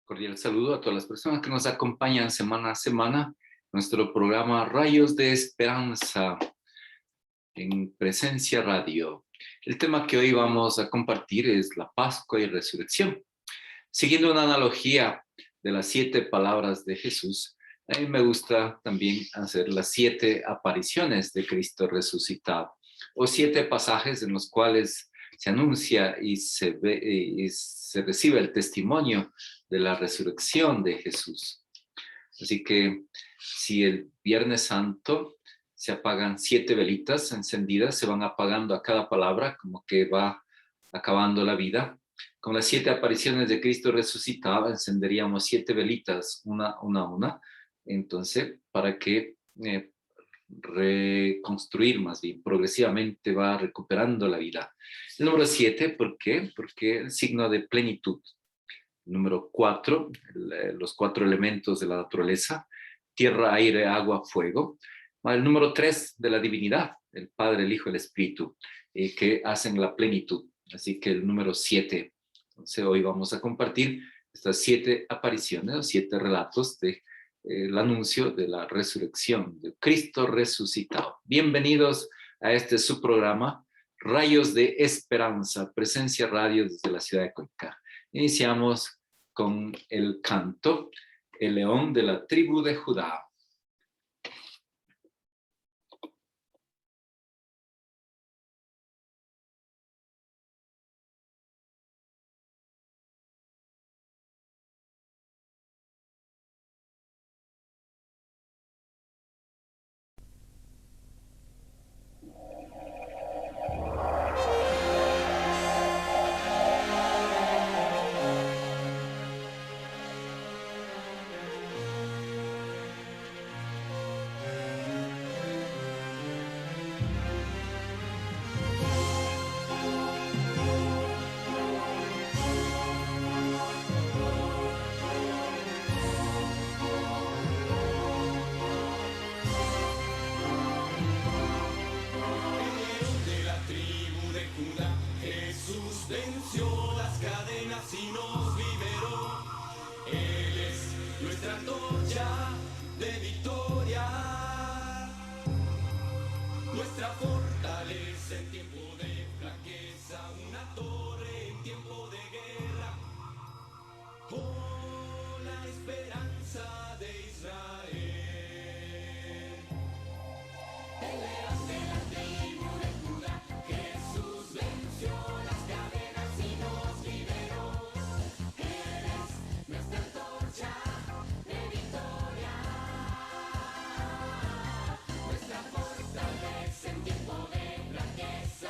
Cordial saludo a todas las personas que nos acompañan semana a semana. Nuestro programa Rayos de Esperanza en Presencia Radio. El tema que hoy vamos a compartir es la Pascua y Resurrección. Siguiendo una analogía de las 7 palabras de Jesús, a mí me gusta también hacer las 7 apariciones de Cristo resucitado, o 7 pasajes en los cuales se anuncia y se recibe el testimonio de la resurrección de Jesús. Así que si el Viernes Santo se apagan 7 velitas encendidas, se van apagando a cada palabra, como que va acabando la vida. Con las 7 apariciones de Cristo resucitado, encenderíamos 7 velitas, una. Entonces, para que reconstruir más bien, progresivamente va recuperando la vida. El número 7, ¿por qué? Porque el signo de plenitud. El número 4, los 4 elementos de la naturaleza, tierra, aire, agua, fuego. El número 3 de la divinidad, el Padre, el Hijo, el Espíritu, que hacen la plenitud. Así que el número 7. Entonces hoy vamos a compartir estas 7 apariciones, o 7 relatos de el anuncio de la resurrección de Cristo resucitado. Bienvenidos a este su programa, Rayos de Esperanza, Presencia Radio desde la ciudad de Cuenca. Iniciamos con el canto, El León de la Tribu de Judá. Fortaleza en tiempo de flaqueza.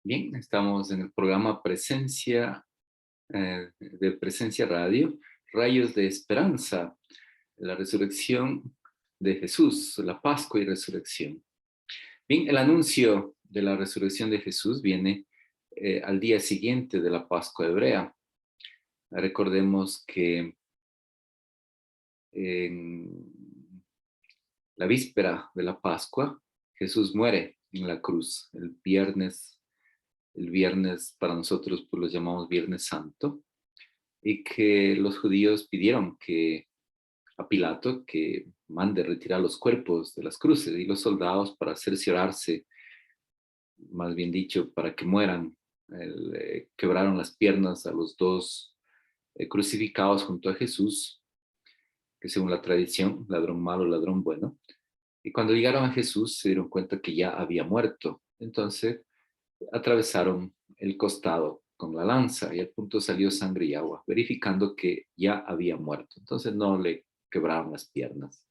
Bien, estamos en el programa de Presencia Radio, Rayos de Esperanza, la resurrección de Jesús, la Pascua y resurrección. Bien, el anuncio de la resurrección de Jesús viene al día siguiente de la Pascua hebrea. Recordemos que en la víspera de la Pascua, Jesús muere en la cruz el viernes para nosotros pues lo llamamos Viernes Santo, y que los judíos pidieron a Pilato que mande retirar los cuerpos de las cruces y los soldados para cerciorarse, más bien dicho, para que mueran, quebraron las piernas a los dos crucificados junto a Jesús, que según la tradición, ladrón malo, ladrón bueno. Y cuando llegaron a Jesús se dieron cuenta que ya había muerto. Entonces atravesaron el costado con la lanza y al punto salió sangre y agua, verificando que ya había muerto. Entonces no le quebraron las piernas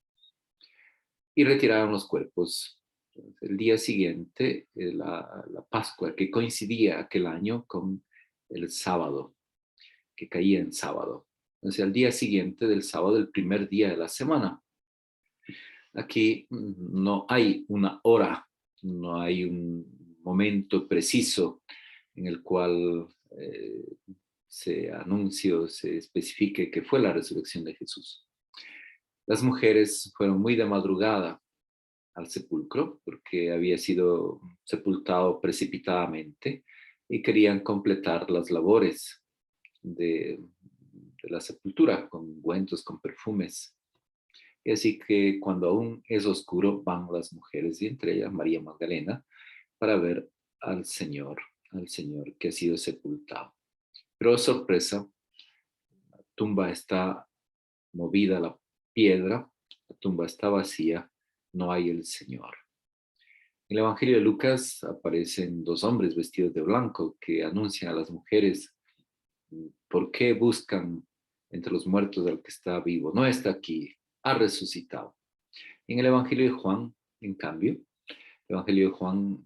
y retiraron los cuerpos. Entonces, el día siguiente, la Pascua, que coincidía aquel año con el sábado, que caía en sábado. Entonces, al día siguiente del sábado, el primer día de la semana. Aquí no hay una hora, no hay un momento preciso en el cual se anuncie o se especifique que fue la resurrección de Jesús. Las mujeres fueron muy de madrugada al sepulcro porque había sido sepultado precipitadamente y querían completar las labores de la sepultura con ungüentos, con perfumes. Y así que cuando aún es oscuro van las mujeres y entre ellas María Magdalena para ver al Señor que ha sido sepultado. Pero sorpresa, la tumba está movida, la piedra, la tumba está vacía, no hay el Señor. En el Evangelio de Lucas aparecen dos hombres vestidos de blanco que anuncian a las mujeres por qué buscan entre los muertos al que está vivo. No está aquí, ha resucitado. En el Evangelio de Juan, en cambio, el Evangelio de Juan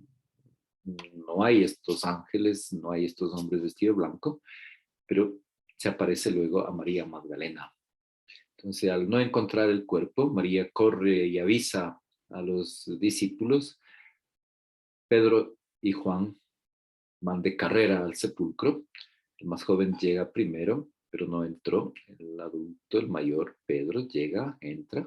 no hay estos ángeles, no hay estos hombres vestidos de blanco, pero se aparece luego a María Magdalena. Entonces, al no encontrar el cuerpo, María corre y avisa a los discípulos. Pedro y Juan van de carrera al sepulcro. El más joven llega primero, pero no entró. El adulto, el mayor, Pedro, llega, entra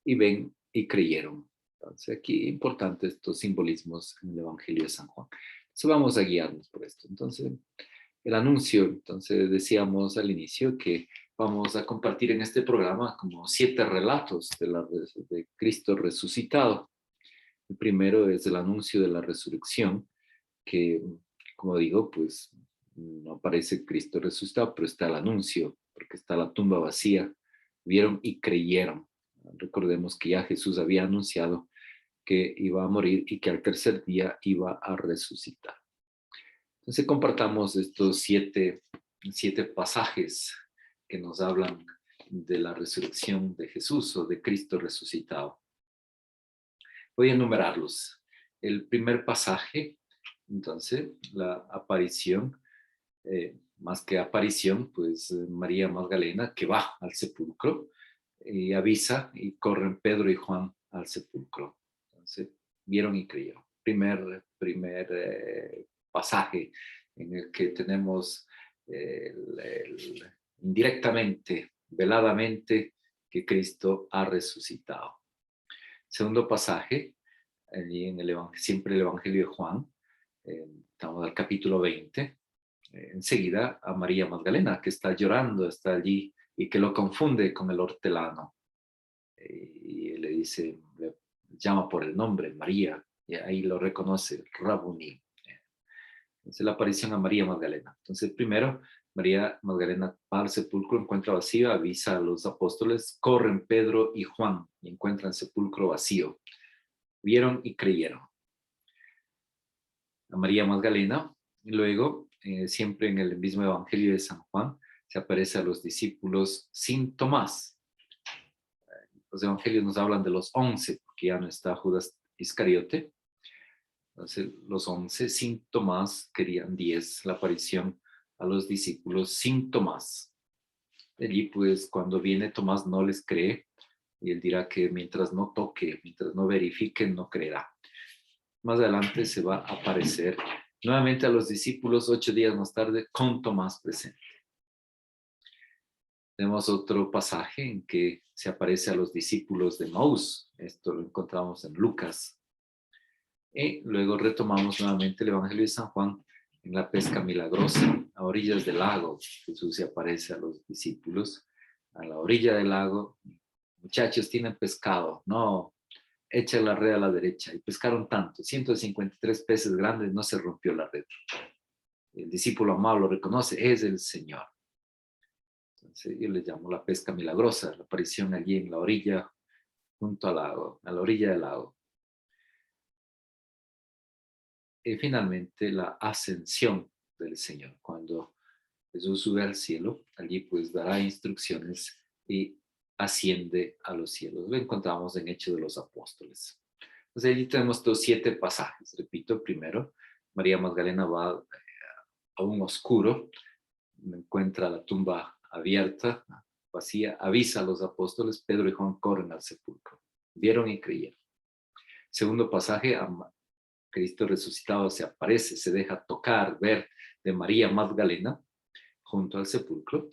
y ven y creyeron. Entonces, aquí importantes estos simbolismos en el Evangelio de San Juan. Entonces, vamos a guiarnos por esto. Entonces, el anuncio, entonces decíamos al inicio que vamos a compartir en este programa como 7 relatos de Cristo resucitado. El primero es el anuncio de la resurrección, que, como digo, pues no aparece Cristo resucitado, pero está el anuncio, porque está la tumba vacía. Vieron y creyeron. Recordemos que ya Jesús había anunciado que iba a morir y que al tercer día iba a resucitar. Entonces compartamos estos siete pasajes que nos hablan de la resurrección de Jesús o de Cristo resucitado. Voy a enumerarlos. El primer pasaje, entonces, la aparición, más que aparición, pues María Magdalena que va al sepulcro y avisa y corren Pedro y Juan al sepulcro. Entonces, vieron y creyeron. Primer pasaje en el que tenemos indirectamente, veladamente, que Cristo ha resucitado. Segundo pasaje, allí en siempre el Evangelio de Juan, estamos al capítulo 20, enseguida a María Magdalena, que está llorando, está allí, y que lo confunde con el hortelano. Y le dice, le llama por el nombre, María, y ahí lo reconoce, Rabuni. Entonces la aparición a María Magdalena. Entonces primero, María Magdalena va al sepulcro, encuentra vacío, avisa a los apóstoles, corren Pedro y Juan y encuentran sepulcro vacío. Vieron y creyeron. A María Magdalena, y luego, siempre en el mismo Evangelio de San Juan, se aparece a los discípulos sin Tomás. Los evangelios nos hablan de los 11, porque ya no está Judas Iscariote. Entonces, los 11 sin Tomás querían 10, la aparición a los discípulos sin Tomás. Allí, pues, cuando viene Tomás no les cree y él dirá que mientras no toque, mientras no verifique, no creerá. Más adelante se va a aparecer nuevamente a los discípulos 8 días más tarde con Tomás presente. Tenemos otro pasaje en que se aparece a los discípulos de Maús. Esto lo encontramos en Lucas. Y luego retomamos nuevamente el Evangelio de San Juan en la pesca milagrosa, a orillas del lago. Jesús se aparece a los discípulos a la orilla del lago. Muchachos, tienen pescado. No, echa la red a la derecha. Y pescaron tanto, 153 peces grandes, no se rompió la red. El discípulo amado lo reconoce, es el Señor. Entonces yo le llamo la pesca milagrosa, la aparición allí en la orilla, junto al lago, a la orilla del lago. Y finalmente la ascensión del Señor. Cuando Jesús sube al cielo, allí pues dará instrucciones y asciende a los cielos. Lo encontramos en Hechos de los Apóstoles. Entonces allí tenemos estos 7 pasajes. Repito, primero, María Magdalena va a un oscuro, encuentra la tumba abierta, vacía, avisa a los apóstoles, Pedro y Juan corren al sepulcro. Vieron y creyeron. Segundo pasaje, Cristo resucitado se aparece, se deja tocar, ver de María Magdalena junto al sepulcro.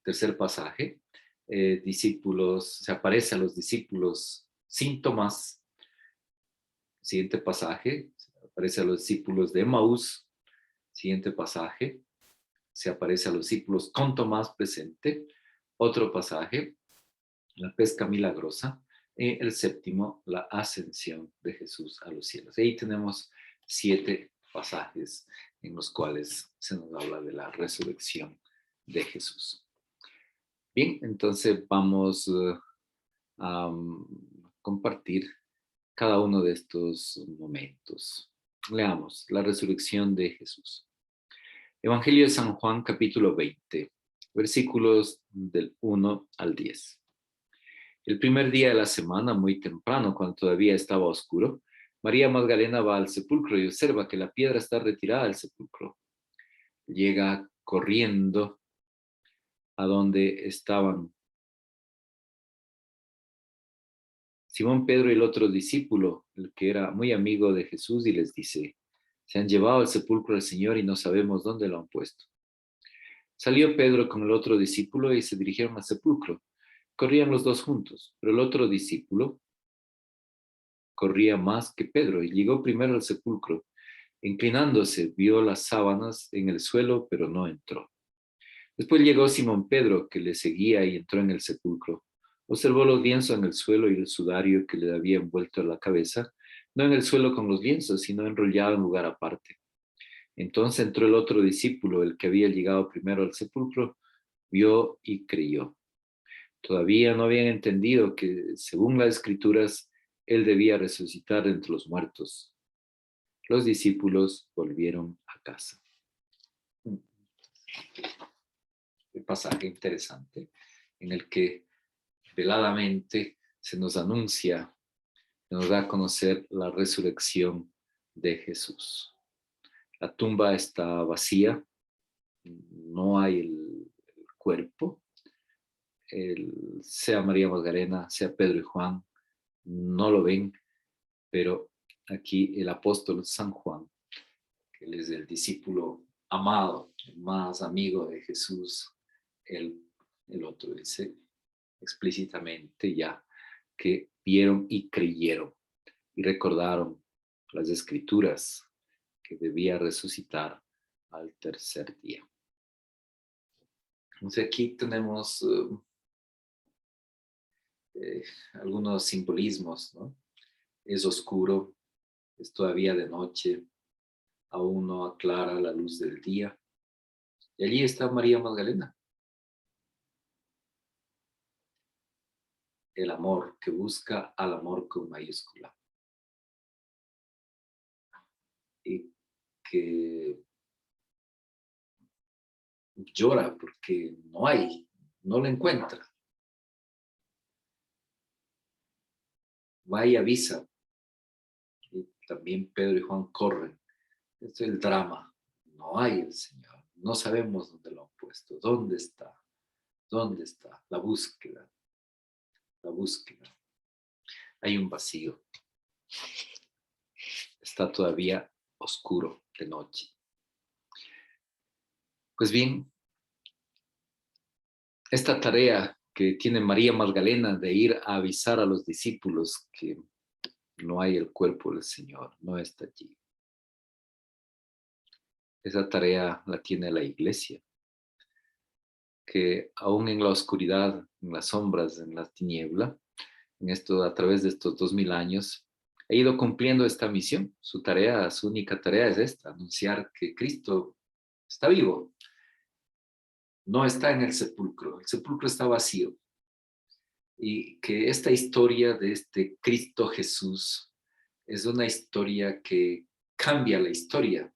Tercer pasaje, discípulos, se aparece a los discípulos sin Tomás. Siguiente pasaje, se aparece a los discípulos de Emaús. Siguiente pasaje, se aparece a los discípulos con Tomás presente. Otro pasaje, la pesca milagrosa. Y el séptimo, la ascensión de Jesús a los cielos. Ahí tenemos 7 pasajes en los cuales se nos habla de la resurrección de Jesús. Bien, entonces vamos a compartir cada uno de estos momentos. Leamos la resurrección de Jesús. Evangelio de San Juan, capítulo 20, versículos del 1 al 10. El primer día de la semana, muy temprano, cuando todavía estaba oscuro, María Magdalena va al sepulcro y observa que la piedra está retirada del sepulcro. Llega corriendo a donde estaban Simón Pedro y el otro discípulo, el que era muy amigo de Jesús, y les dice: se han llevado al sepulcro al Señor y no sabemos dónde lo han puesto. Salió Pedro con el otro discípulo y se dirigieron al sepulcro. Corrían los dos juntos, pero el otro discípulo corría más que Pedro y llegó primero al sepulcro. Inclinándose, vio las sábanas en el suelo, pero no entró. Después llegó Simón Pedro, que le seguía, y entró en el sepulcro. Observó los lienzos en el suelo y el sudario que le había envuelto la cabeza, no en el suelo con los lienzos, sino enrollado en lugar aparte. Entonces entró el otro discípulo, el que había llegado primero al sepulcro, vio y creyó. Todavía no habían entendido que, según las Escrituras, él debía resucitar de entre los muertos. Los discípulos volvieron a casa. Un pasaje interesante en el que veladamente se nos anuncia, se nos da a conocer la resurrección de Jesús. La tumba está vacía, no hay el cuerpo. Sea María Magdalena, sea Pedro y Juan, no lo ven, pero aquí el apóstol San Juan, que él es el discípulo amado, el más amigo de Jesús, el otro dice explícitamente ya que vieron y creyeron y recordaron las escrituras que debía resucitar al tercer día. Entonces aquí tenemos algunos simbolismos, ¿no? Es oscuro, es todavía de noche, aún no aclara la luz del día. Y allí está María Magdalena. El amor que busca al amor con mayúscula. Y que llora porque no hay, no lo encuentra. Va y avisa. Y también Pedro y Juan corren. Esto es el drama. No hay el Señor. No sabemos dónde lo han puesto. ¿Dónde está? ¿Dónde está? La búsqueda. La búsqueda. Hay un vacío. Está todavía oscuro de noche. Pues bien, esta tarea que tiene María Magdalena de ir a avisar a los discípulos que no hay el cuerpo del Señor, no está allí. Esa tarea la tiene la iglesia, que aún en la oscuridad, en las sombras, en la tiniebla, a través de estos 2000 años, ha ido cumpliendo esta misión. Su tarea, su única tarea es esta: anunciar que Cristo está vivo, no está en el sepulcro está vacío. Y que esta historia de este Cristo Jesús es una historia que cambia la historia,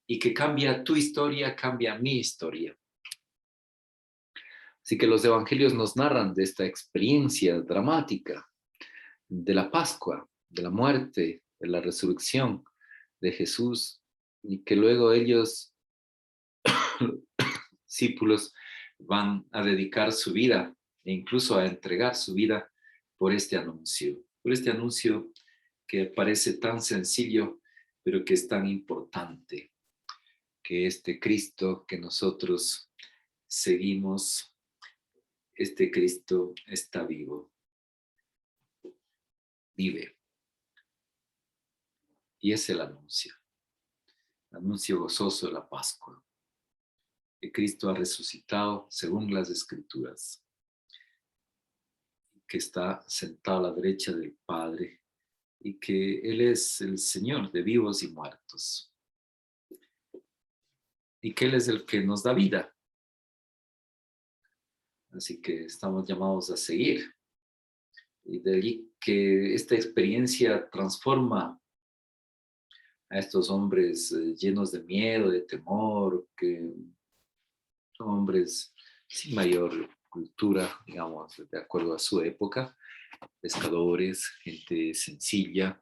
y que cambia tu historia, cambia mi historia. Así que los evangelios nos narran de esta experiencia dramática de la Pascua, de la muerte, de la resurrección de Jesús, y que luego ellos, discípulos, van a dedicar su vida e incluso a entregar su vida por este anuncio que parece tan sencillo, pero que es tan importante, que este Cristo que nosotros seguimos, este Cristo está vivo, vive. Y es el anuncio gozoso de la Pascua, que Cristo ha resucitado según las Escrituras, que está sentado a la derecha del Padre, y que Él es el Señor de vivos y muertos, y que Él es el que nos da vida. Así que estamos llamados a seguir, y de allí que esta experiencia transforma a estos hombres llenos de miedo, de temor, que son hombres sin mayor cultura, digamos, de acuerdo a su época, pescadores, gente sencilla,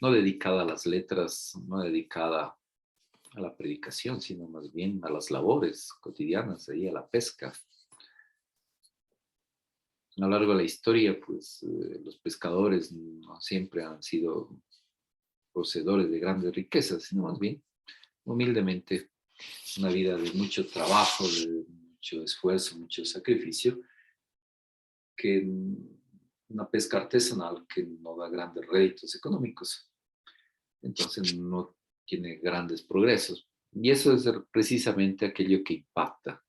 no dedicada a las letras, no dedicada a la predicación, sino más bien a las labores cotidianas, ahí a la pesca. A lo largo de la historia, pues los pescadores no siempre han sido poseedores de grandes riquezas, sino más bien humildemente una vida de mucho trabajo, de mucho esfuerzo, mucho sacrificio, que una pesca artesanal que no da grandes réditos económicos. Entonces no tiene grandes progresos. Y eso es precisamente aquello que impacta,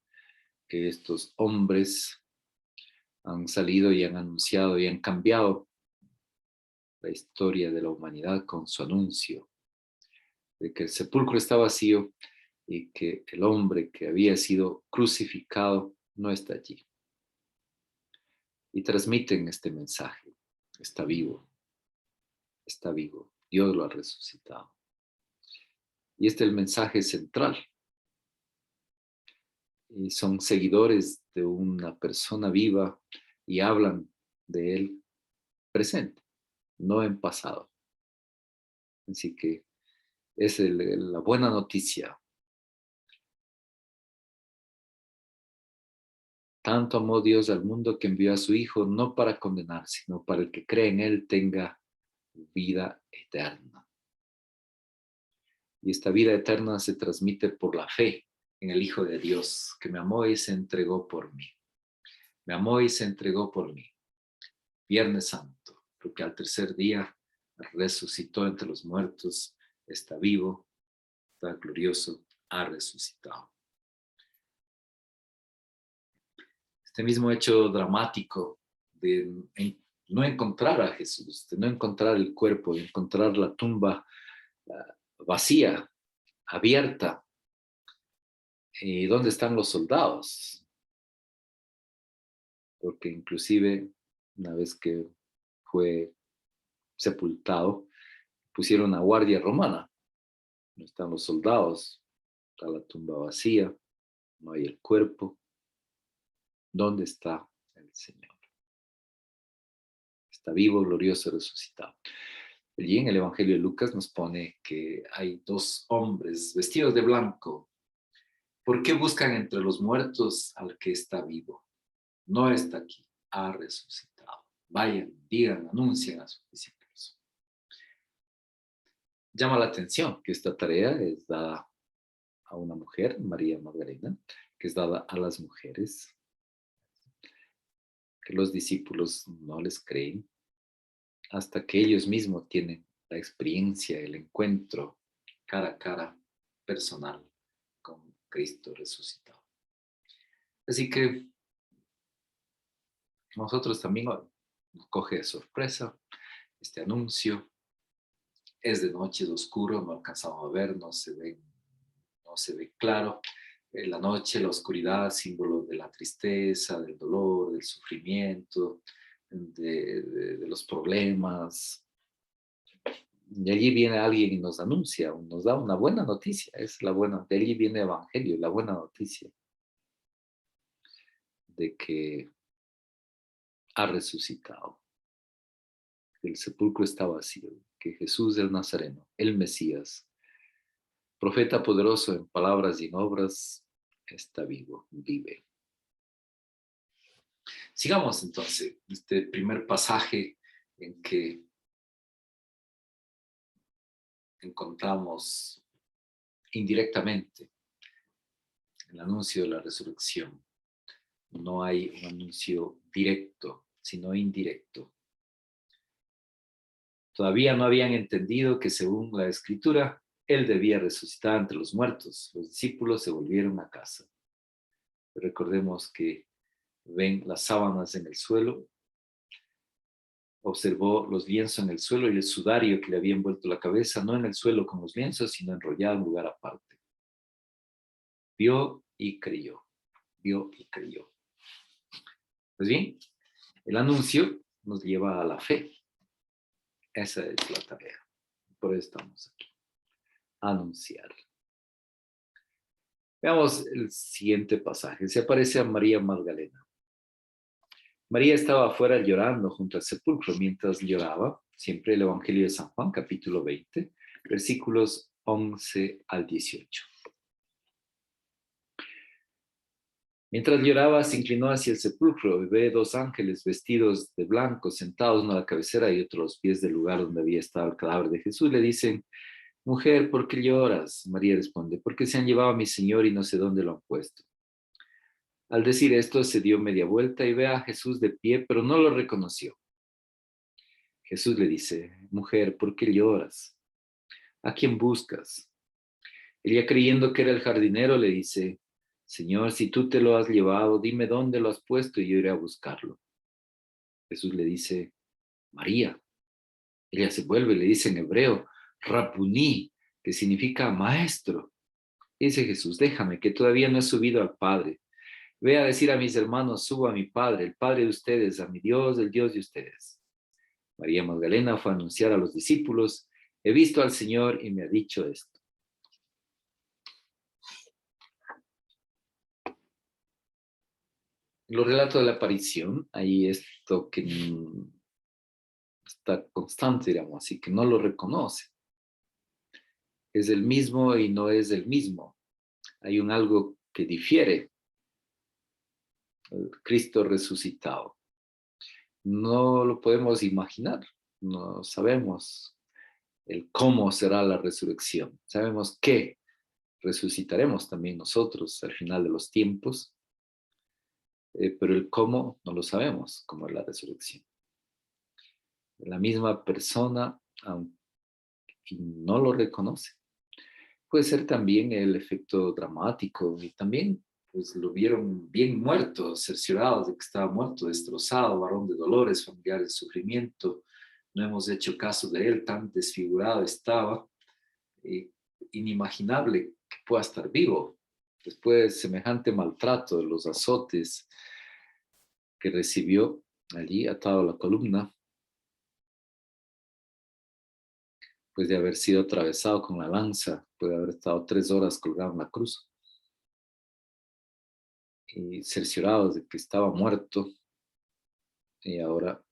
que estos hombres han salido y han anunciado y han cambiado la historia de la humanidad con su anuncio de que el sepulcro está vacío y que el hombre que había sido crucificado no está allí. Y transmiten este mensaje: está vivo, Dios lo ha resucitado. Y este es el mensaje central. Y son seguidores de una persona viva y hablan de él presente, no en pasado. Así que es la buena noticia. Tanto amó Dios al mundo que envió a su Hijo no para condenar, sino para el que cree en él tenga vida eterna. Y esta vida eterna se transmite por la fe en el Hijo de Dios, que me amó y se entregó por mí. Me amó y se entregó por mí. Viernes Santo, porque al tercer día resucitó entre los muertos, está vivo, está glorioso, ha resucitado. Este mismo hecho dramático de no encontrar a Jesús, de no encontrar el cuerpo, de encontrar la tumba vacía, abierta. ¿Y dónde están los soldados? Porque inclusive una vez que fue sepultado, pusieron a guardia romana. No están los soldados, está la tumba vacía, no hay el cuerpo. ¿Dónde está el Señor? Está vivo, glorioso, resucitado. Allí en el Evangelio de Lucas nos pone que hay dos hombres vestidos de blanco. ¿Por qué buscan entre los muertos al que está vivo? No está aquí, ha resucitado. Vayan, digan, anuncien a sus discípulos. Llama la atención que esta tarea es dada a una mujer, María Magdalena, que es dada a las mujeres, que los discípulos no les creen hasta que ellos mismos tienen la experiencia, el encuentro cara a cara, personal, con Cristo resucitado. Así que nosotros también nos coge de sorpresa este anuncio. Es de noche, es oscuro, no alcanzamos a ver, no se ve claro. La noche, la oscuridad, símbolo de la tristeza, del dolor, del sufrimiento, de los problemas. Y allí viene alguien y nos anuncia, nos da una buena noticia, es la buena, de allí viene el Evangelio, la buena noticia de que ha resucitado, que el sepulcro está vacío, que Jesús del Nazareno, el Mesías, profeta poderoso en palabras y en obras, está vivo, vive. Sigamos entonces este primer pasaje en que encontramos indirectamente el anuncio de la resurrección. No hay un anuncio directo, sino indirecto. Todavía no habían entendido que según la Escritura, Él debía resucitar entre los muertos. Los discípulos se volvieron a casa. Recordemos que ven las sábanas en el suelo, observó los lienzos en el suelo y el sudario que le había envuelto la cabeza, no en el suelo con los lienzos, sino enrollado en lugar aparte. Vio y creyó, vio y creyó. Pues bien, el anuncio nos lleva a la fe. Esa es la tarea. Por eso estamos aquí. Anunciar. Veamos el siguiente pasaje. Se aparece a María Magdalena. María estaba afuera llorando junto al sepulcro. Mientras lloraba, siempre el Evangelio de San Juan, capítulo 20, versículos 11 al 18. Mientras lloraba, se inclinó hacia el sepulcro y ve dos ángeles vestidos de blanco, sentados uno a la cabecera y otro a los pies del lugar donde había estado el cadáver de Jesús. Le dicen: mujer, ¿por qué lloras? María responde: porque se han llevado a mi Señor y no sé dónde lo han puesto. Al decir esto, se dio media vuelta y ve a Jesús de pie, pero no lo reconoció. Jesús le dice: mujer, ¿por qué lloras? ¿A quién buscas? Ella, creyendo que era el jardinero, le dice: Señor, si tú te lo has llevado, dime dónde lo has puesto y yo iré a buscarlo. Jesús le dice: María. Ella se vuelve y le dice en hebreo: Rabuní, que significa maestro. Dice Jesús: déjame, que todavía no he subido al Padre. Ve a decir a mis hermanos: subo a mi Padre, el Padre de ustedes, a mi Dios, el Dios de ustedes. María Magdalena fue a anunciar a los discípulos: he visto al Señor y me ha dicho esto. Los relatos de la aparición, ahí esto que está constante, digamos, así que no lo reconoce. Es el mismo y no es el mismo. Hay un algo que difiere. El Cristo resucitado. No lo podemos imaginar. No sabemos el cómo será la resurrección. Sabemos que resucitaremos también nosotros al final de los tiempos, pero el cómo no lo sabemos, cómo es la resurrección. La misma persona, aunque no lo reconoce. Puede ser también el efecto dramático y también pues lo vieron bien muerto, cerciorados de que estaba muerto, destrozado, varón de dolores, familiar de sufrimiento. No hemos hecho caso de él, tan desfigurado estaba, inimaginable que pueda estar vivo después de semejante maltrato, de los azotes que recibió allí atado a la columna, pues de haber sido atravesado con la lanza, puede haber estado 3 horas colgado en la cruz. Y cerciorados de que estaba muerto y ahora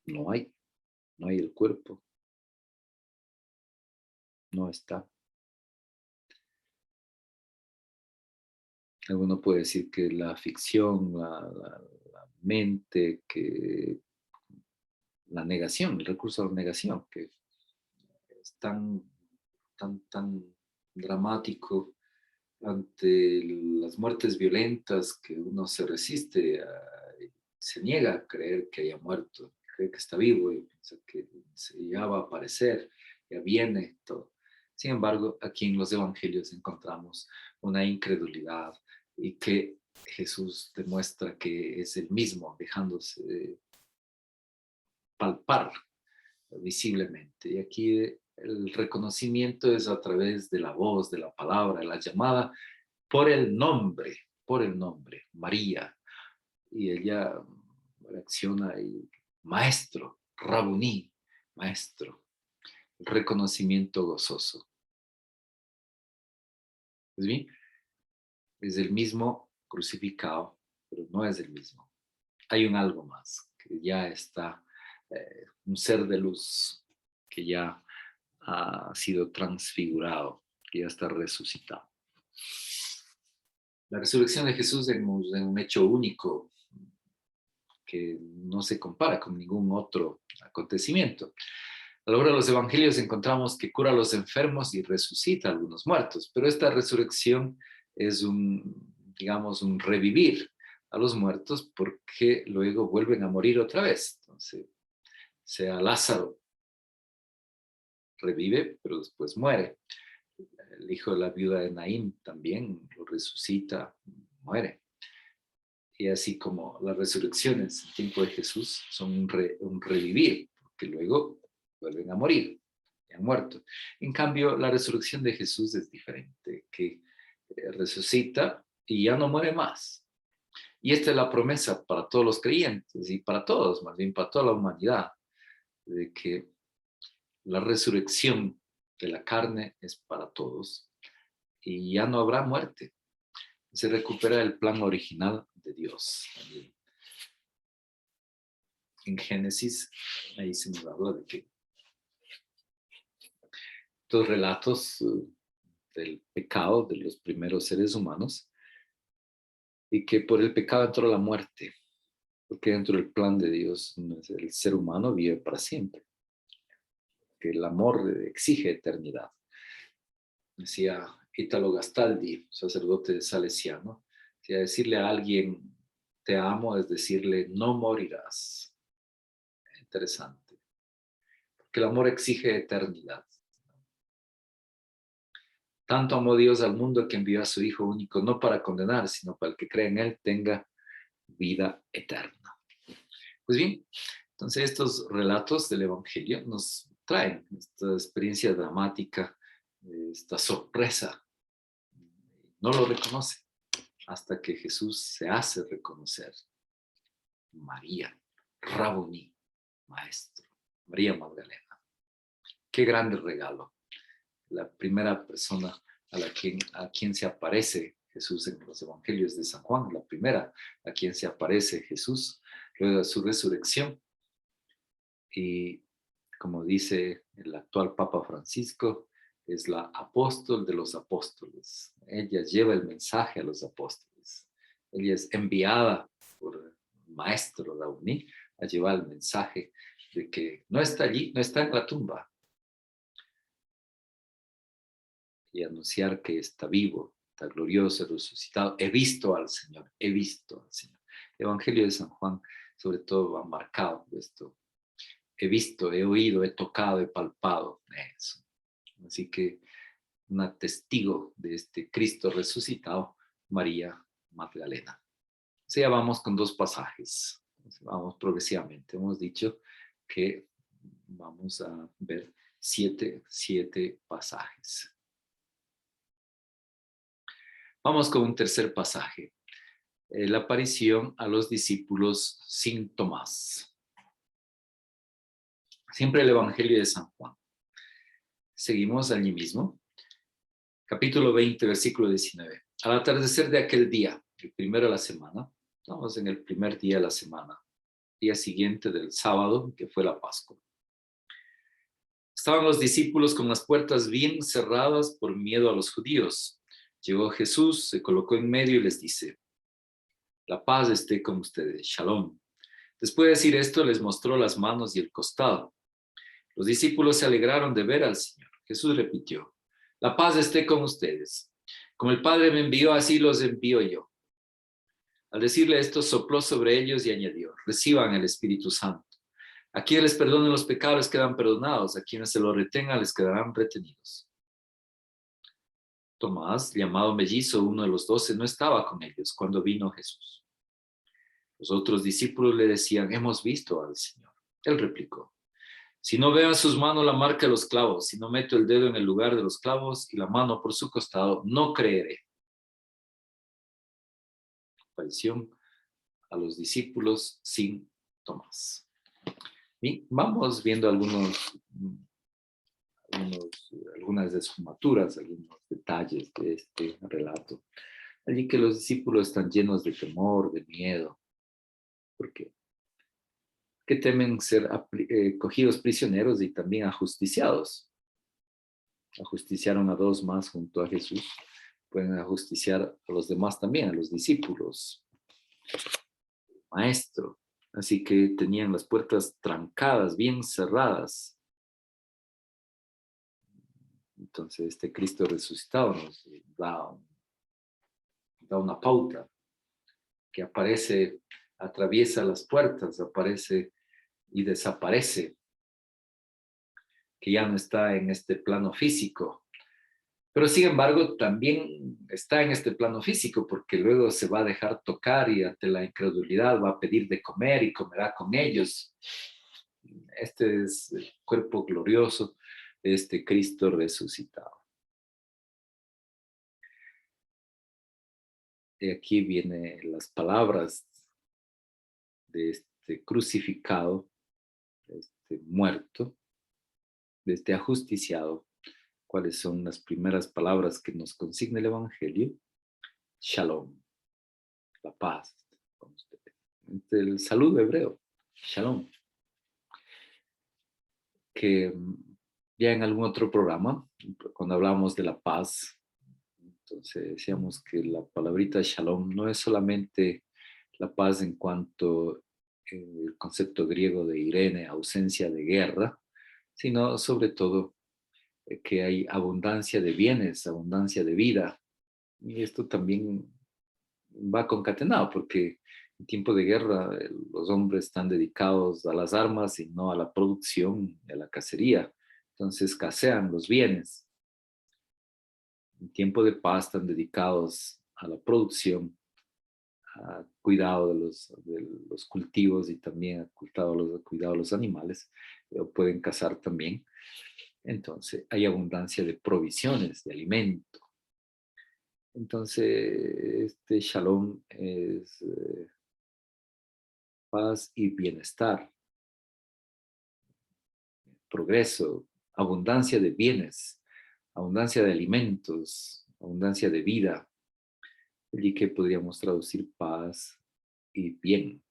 no hay el cuerpo. no está. Alguno puede decir que la ficción, la mente, que la negación, el recurso a la negación, que es tan dramático ante las muertes violentas que uno se resiste, se niega a creer que haya muerto, cree que está vivo y piensa que ya va a aparecer, ya viene todo. Sin embargo, aquí en los evangelios encontramos una incredulidad y que Jesús demuestra que es el mismo, dejándose palpar visiblemente. Y aquí el reconocimiento es a través de la voz, de la palabra, la llamada por el nombre, María. Y ella reacciona y maestro, Rabuní, maestro, el reconocimiento gozoso. ¿Es bien? Es el mismo crucificado, pero no es el mismo. Hay un algo más, que ya está, un ser de luz que ya ha sido transfigurado, que ya está resucitado. La resurrección de Jesús es un hecho único que no se compara con ningún otro acontecimiento. A lo largo de los evangelios encontramos que cura a los enfermos y resucita a algunos muertos, pero esta resurrección es digamos, un revivir a los muertos porque luego vuelven a morir otra vez. Entonces, sea Lázaro revive, pero después muere. El hijo de la viuda de Naín también lo resucita, muere. Y así como las resurrecciones en el tiempo de Jesús son un revivir, porque luego vuelven a morir, y han muerto. En cambio, la resurrección de Jesús es diferente, que resucita y ya no muere más. Y esta es la promesa para todos los creyentes y para todos, más bien para toda la humanidad, de que la resurrección de la carne es para todos y ya no habrá muerte. Se recupera el plan original de Dios. En Génesis, ahí se nos habla de que estos relatos del pecado de los primeros seres humanos y que por el pecado entró la muerte, porque dentro del plan de Dios el ser humano vive para siempre, que el amor exige eternidad. Decía Italo Gastaldi, sacerdote salesiano, que decirle a alguien te amo es decirle no morirás. Interesante, porque el amor exige eternidad. Tanto amó Dios al mundo que envió a su Hijo único, no para condenar, sino para el que cree en Él tenga vida eterna. Pues bien, entonces estos relatos del Evangelio nos traen esta experiencia dramática, esta sorpresa. No lo reconoce hasta que Jesús se hace reconocer. María, Rabuní, maestro, María Magdalena. Qué grande regalo. La primera persona a quien se aparece Jesús en los evangelios de San Juan, la primera a quien se aparece Jesús luego de su resurrección. Y como dice el actual Papa Francisco, es la apóstol de los apóstoles. Ella lleva el mensaje a los apóstoles. Ella es enviada por el maestro Rabuní a llevar el mensaje de que no está allí, no está en la tumba, y anunciar que está vivo, está glorioso, resucitado. He visto al Señor, he visto al Señor. El Evangelio de San Juan, sobre todo, ha marcado esto. He visto, he oído, he tocado, he palpado eso. Así que una testigo de este Cristo resucitado, María Magdalena. O sea, vamos con dos pasajes. Vamos progresivamente. Hemos dicho que vamos a ver siete pasajes. Vamos con un tercer pasaje. La aparición a los discípulos sin Tomás. Siempre el Evangelio de San Juan. Seguimos allí mismo. Capítulo 20, versículo 19. Al atardecer de aquel día, el primero de la semana, estamos en el primer día de la semana, día siguiente del sábado, que fue la Pascua. Estaban los discípulos con las puertas bien cerradas por miedo a los judíos. Llegó Jesús, se colocó en medio y les dice: la paz esté con ustedes, shalom. Después de decir esto, les mostró las manos y el costado. Los discípulos se alegraron de ver al Señor. Jesús repitió: la paz esté con ustedes. Como el Padre me envió, así los envío yo. Al decirle esto, sopló sobre ellos y añadió: reciban el Espíritu Santo. A quienes les perdonen los pecados les quedan perdonados, a quienes se los retengan les quedarán retenidos. Tomás, llamado Mellizo, uno de los 12, no estaba con ellos cuando vino Jesús. Los otros discípulos le decían: hemos visto al Señor. Él replicó: si no veo en sus manos la marca de los clavos, si no meto el dedo en el lugar de los clavos y la mano por su costado, no creeré. Aparición a los discípulos sin Tomás. Bien, vamos viendo algunas desfumaturas, algunos detalles de este relato. Allí que los discípulos están llenos de temor, de miedo. ¿Por qué? Que temen ser cogidos prisioneros y también ajusticiados. Ajusticiaron a 2 más junto a Jesús. Pueden ajusticiar a los demás también, a los discípulos. Maestro. Así que tenían las puertas trancadas, bien cerradas. Entonces este Cristo resucitado nos da una pauta que aparece, atraviesa las puertas, aparece y desaparece, que ya no está en este plano físico. Pero sin embargo también está en este plano físico, porque luego se va a dejar tocar y ante la incredulidad va a pedir de comer y comerá con ellos. Este es el cuerpo glorioso de este Cristo resucitado. Y aquí vienen las palabras de este crucificado, de este muerto, de este ajusticiado. ¿Cuáles son las primeras palabras que nos consigna el Evangelio? Shalom, la paz con ustedes. El saludo hebreo, shalom, que ya en algún otro programa, cuando hablábamos de la paz, entonces decíamos que la palabrita shalom no es solamente la paz en cuanto el concepto griego de Irene, ausencia de guerra, sino sobre todo que hay abundancia de bienes, abundancia de vida. Y esto también va concatenado porque en tiempo de guerra los hombres están dedicados a las armas y no a la producción, a la cacería. Entonces escasean los bienes. En tiempo de paz están dedicados a la producción, a cuidado de los cultivos y también a cuidado de los animales. Pueden cazar también. Entonces hay abundancia de provisiones, de alimento. Entonces este shalom es paz y bienestar, progreso, abundancia de bienes, abundancia de alimentos, abundancia de vida. Y que podríamos traducir paz y bien,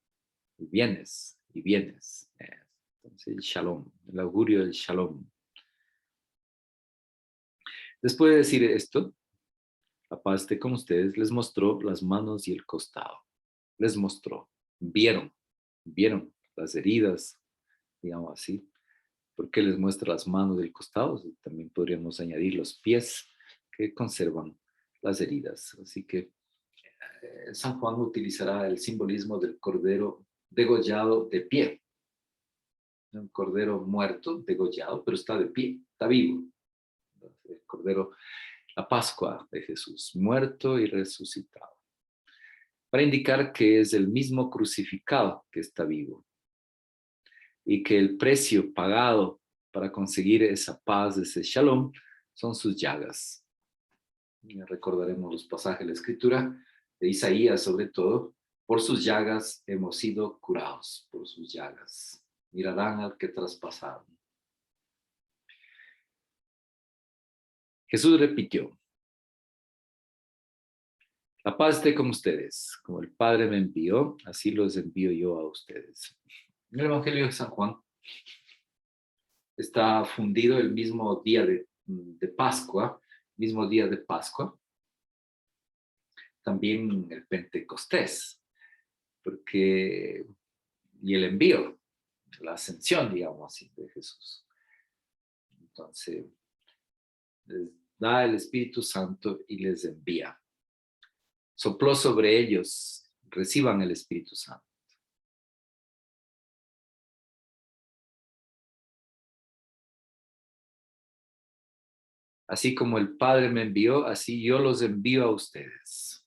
y bienes, y bienes. Entonces, el shalom, el augurio del shalom. Después de decir esto, la paz esté con ustedes, les mostró las manos y el costado. Les mostró, vieron las heridas, digamos así. ¿Por qué les muestra las manos y el costado? También podríamos añadir los pies que conservan las heridas. Así que San Juan utilizará el simbolismo del cordero degollado de pie. Un cordero muerto, degollado, pero está de pie, está vivo. El cordero, la Pascua de Jesús, muerto y resucitado. Para indicar que es el mismo crucificado que está vivo. Y que el precio pagado para conseguir esa paz, ese shalom, son sus llagas. Y recordaremos los pasajes de la Escritura, de Isaías sobre todo: por sus llagas hemos sido curados, por sus llagas. Mirarán al que traspasaron. Jesús repitió: la paz esté con ustedes. Como el Padre me envió, así los envío yo a ustedes. En el Evangelio de San Juan está fundido el mismo día de Pascua, mismo día de Pascua, también el Pentecostés, porque, y el envío, la ascensión, digamos así, de Jesús. Entonces, les da el Espíritu Santo y les envía. Sopló sobre ellos, reciban el Espíritu Santo. Así como el Padre me envió, así yo los envío a ustedes.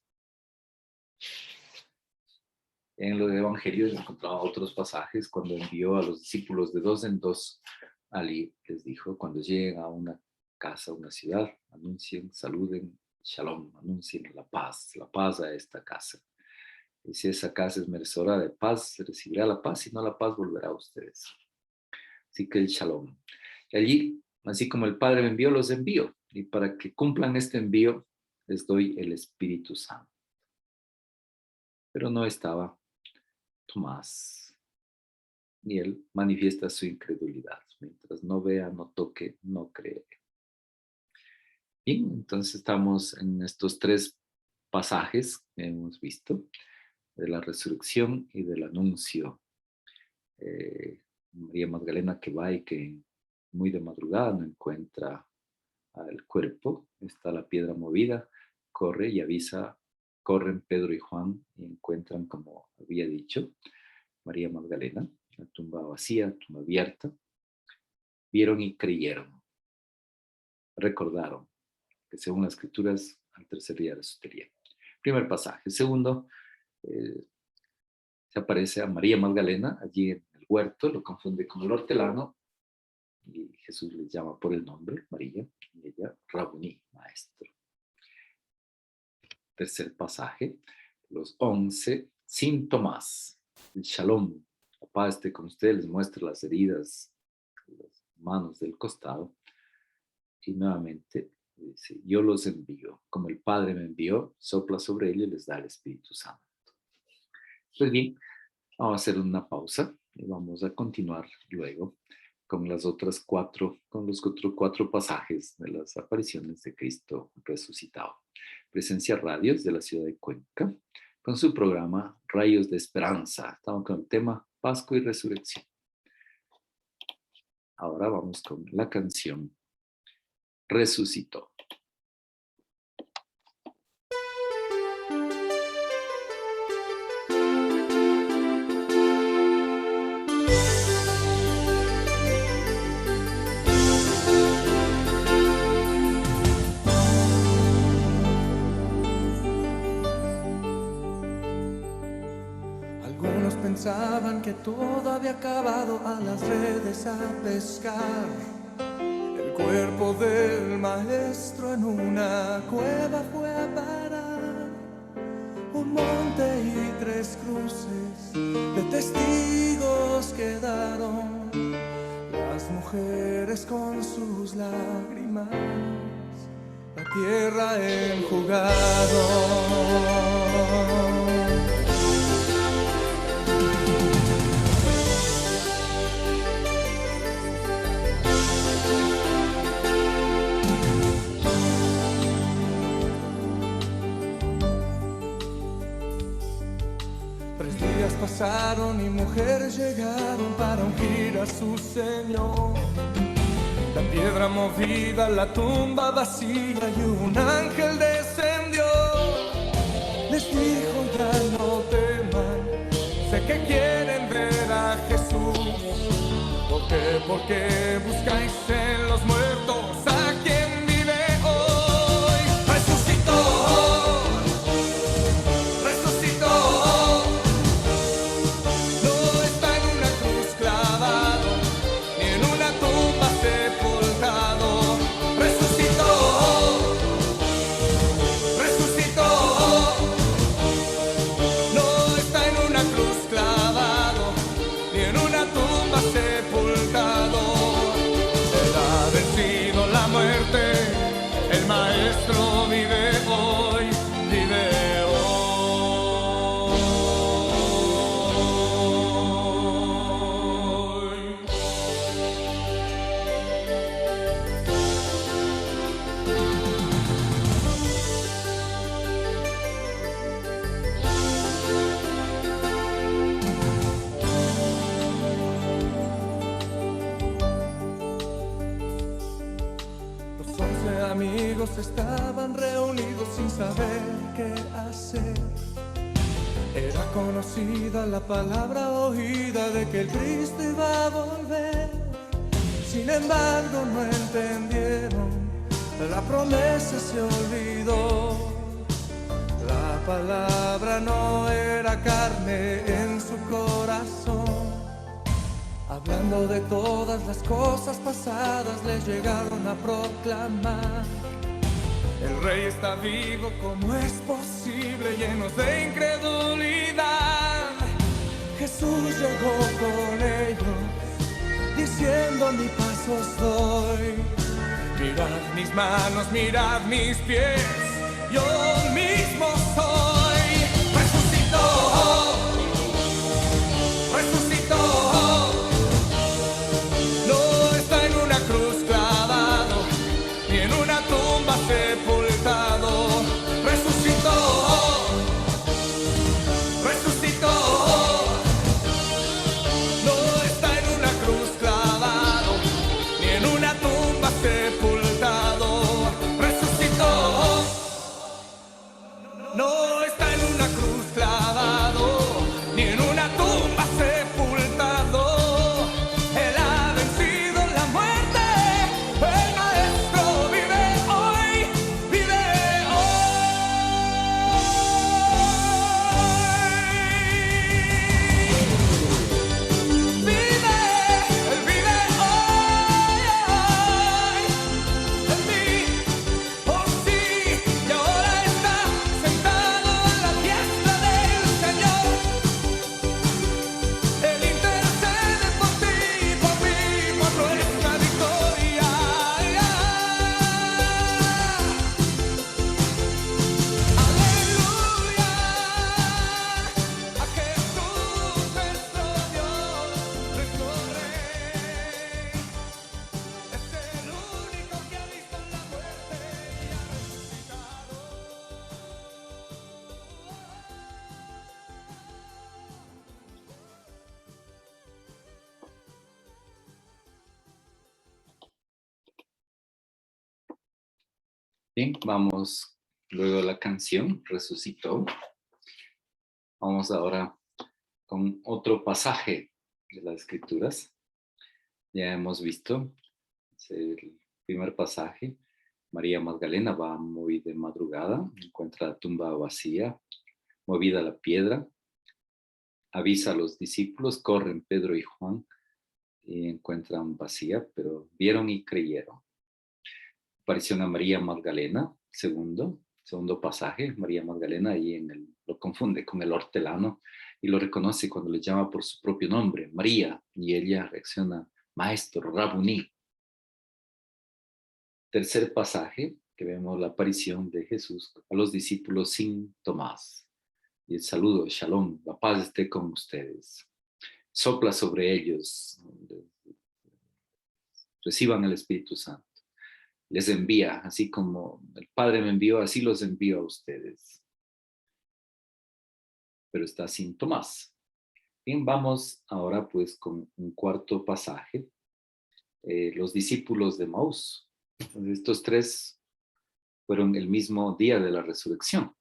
En los evangelios encontramos otros pasajes cuando envió a los discípulos de dos en dos. Ali les dijo, cuando lleguen a una casa, una ciudad, anuncien, saluden, shalom, anuncien la paz a esta casa. Y si esa casa es merecedora de paz, recibirá la paz, y no la paz volverá a ustedes. Así que el shalom. Y allí, así como el Padre me envió, los envío. Y para que cumplan este envío, les doy el Espíritu Santo. Pero no estaba Tomás. Y él manifiesta su incredulidad. Mientras no vea, no toque, no cree. Bien, entonces estamos en estos tres pasajes que hemos visto, de la resurrección y del anuncio. María Magdalena que va y que muy de madrugada no encuentra el cuerpo, está la piedra movida, corre y avisa, corren Pedro y Juan y encuentran, como había dicho, María Magdalena, la tumba vacía, tumba abierta, vieron y creyeron, recordaron que según las escrituras al tercer día resucitaría. Primer pasaje. Segundo, se aparece a María Magdalena allí en el huerto, lo confunde con el hortelano y Jesús le llama por el nombre, María, y ella, Rabuní, maestro. Tercer pasaje, los 11, sin Tomás, el shalom, la paz esté con ustedes, les muestra las heridas, las manos del costado, y nuevamente dice, yo los envío, como el Padre me envió, sopla sobre ellos y les da el Espíritu Santo. Pues bien, vamos a hacer una pausa y vamos a continuar luego con los otros cuatro pasajes de las apariciones de Cristo resucitado. Presencia Radios de la ciudad de Cuenca, con su programa Rayos de Esperanza. Estamos con el tema Pascua y Resurrección. Ahora vamos con la canción Resucitó. Pensaban que todo había acabado, a las redes a pescar. El cuerpo del maestro en una cueva fue a parar. Un monte y tres cruces de testigos quedaron. Las mujeres con sus lágrimas la tierra enjugaron. Pasaron y mujeres llegaron para ungir a su Señor. La piedra movida, la tumba vacía y un ángel descendió. Les dijo ya no teman, sé que quieren ver a Jesús. ¿Por qué buscáis en los muertos a quien vive hoy? Resucitó. saber qué hacer. Era conocida la palabra oída de que el Cristo iba a volver. Sin embargo no entendieron, la promesa se olvidó. La palabra no era carne en su corazón. Hablando de todas las cosas pasadas, les llegaron a proclamar: el rey está vivo, ¿cómo es posible? Llenos de incredulidad, Jesús llegó con ellos, diciendo: mi paz os doy. Mirad mis manos, mirad mis pies, yo mismo soy. Resucitó, resucitó. No está en una cruz clavado, ni en una tumba sepultado. Resucitó, resucitó. No está en una cruz clavado, ni en una tumba sepultado. Resucitó. No está en una cruz clavado, ni en una tumba sepultado. Él ha vencido la muerte, el Maestro vive hoy, vive hoy. Vive, Él vive hoy, en mí, oh sí, y ahora está sentado en la diestra del Señor. Él intercede por ti y por mí, por nuestra victoria. Aleluya, a Jesús nuestro Dios, nuestro Rey. Es el único que ha visto la muerte y ha resucitado. Bien, vamos luego a la canción Resucitó. Vamos ahora con otro pasaje de las Escrituras. Ya hemos visto, es el primer pasaje. María Magdalena va muy de madrugada, encuentra la tumba vacía, movida la piedra, avisa a los discípulos, corren Pedro y Juan y encuentran vacía, pero vieron y creyeron. Aparición a María Magdalena, segundo pasaje, María Magdalena, ahí lo confunde con el hortelano y lo reconoce cuando le llama por su propio nombre, María, y ella reacciona: maestro, Rabuní. Tercer pasaje, que vemos la aparición de Jesús a los discípulos sin Tomás. Y el saludo, Shalom, la paz esté con ustedes. Sopla sobre ellos, reciban el Espíritu Santo. Les envía, así como el Padre me envió, así los envío a ustedes. Pero está sin Tomás. Bien, vamos ahora pues con un cuarto pasaje. Los discípulos de Maús. Estos tres fueron el mismo día de la resurrección.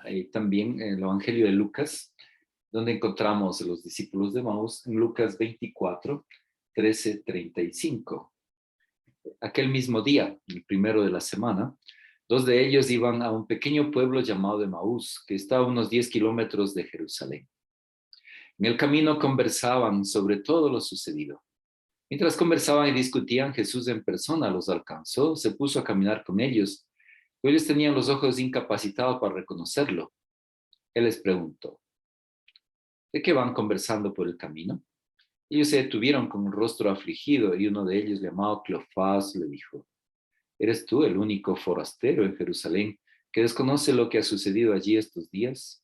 Hay también el Evangelio de Lucas, donde encontramos a los discípulos de Maús en Lucas 24, 13, 35. Aquel mismo día, el primero de la semana, dos de ellos iban a un pequeño pueblo llamado Emaús, que está a unos 10 kilómetros de Jerusalén. En el camino conversaban sobre todo lo sucedido. Mientras conversaban y discutían, Jesús en persona los alcanzó, se puso a caminar con ellos. Ellos tenían los ojos incapacitados para reconocerlo. Él les preguntó: ¿de qué van conversando por el camino? Ellos se detuvieron con un rostro afligido y uno de ellos, llamado Cleofás, le dijo: ¿eres tú el único forastero en Jerusalén que desconoce lo que ha sucedido allí estos días?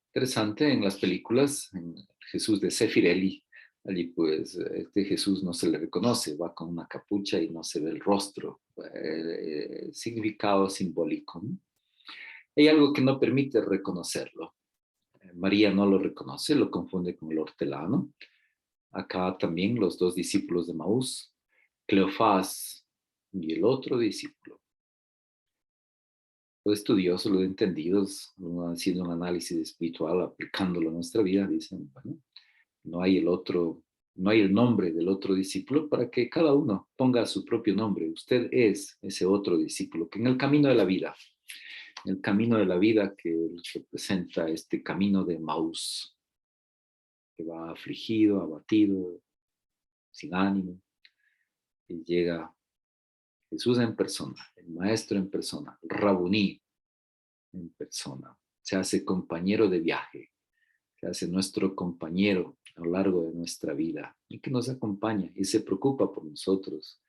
Interesante, en las películas, en Jesús de Sefirelli, allí pues este Jesús no se le reconoce, va con una capucha y no se ve el rostro. Significado simbólico, ¿no? Hay algo que no permite reconocerlo. María no lo reconoce, lo confunde con el hortelano. Acá también los dos discípulos de Maús. Cleofás y el otro discípulo. Los estudiosos, los entendidos, haciendo un análisis espiritual, aplicándolo a nuestra vida, dicen, bueno, no hay no hay el nombre del otro discípulo para que cada uno ponga su propio nombre. Usted es ese otro discípulo que en el camino de la vida, el camino de la vida que representa este camino de Maús, que va afligido, abatido, sin ánimo, y llega Jesús en persona, el Maestro en persona, el Rabuní en persona, se hace compañero de viaje, se hace nuestro compañero a lo largo de nuestra vida y que nos acompaña y se preocupa por nosotros.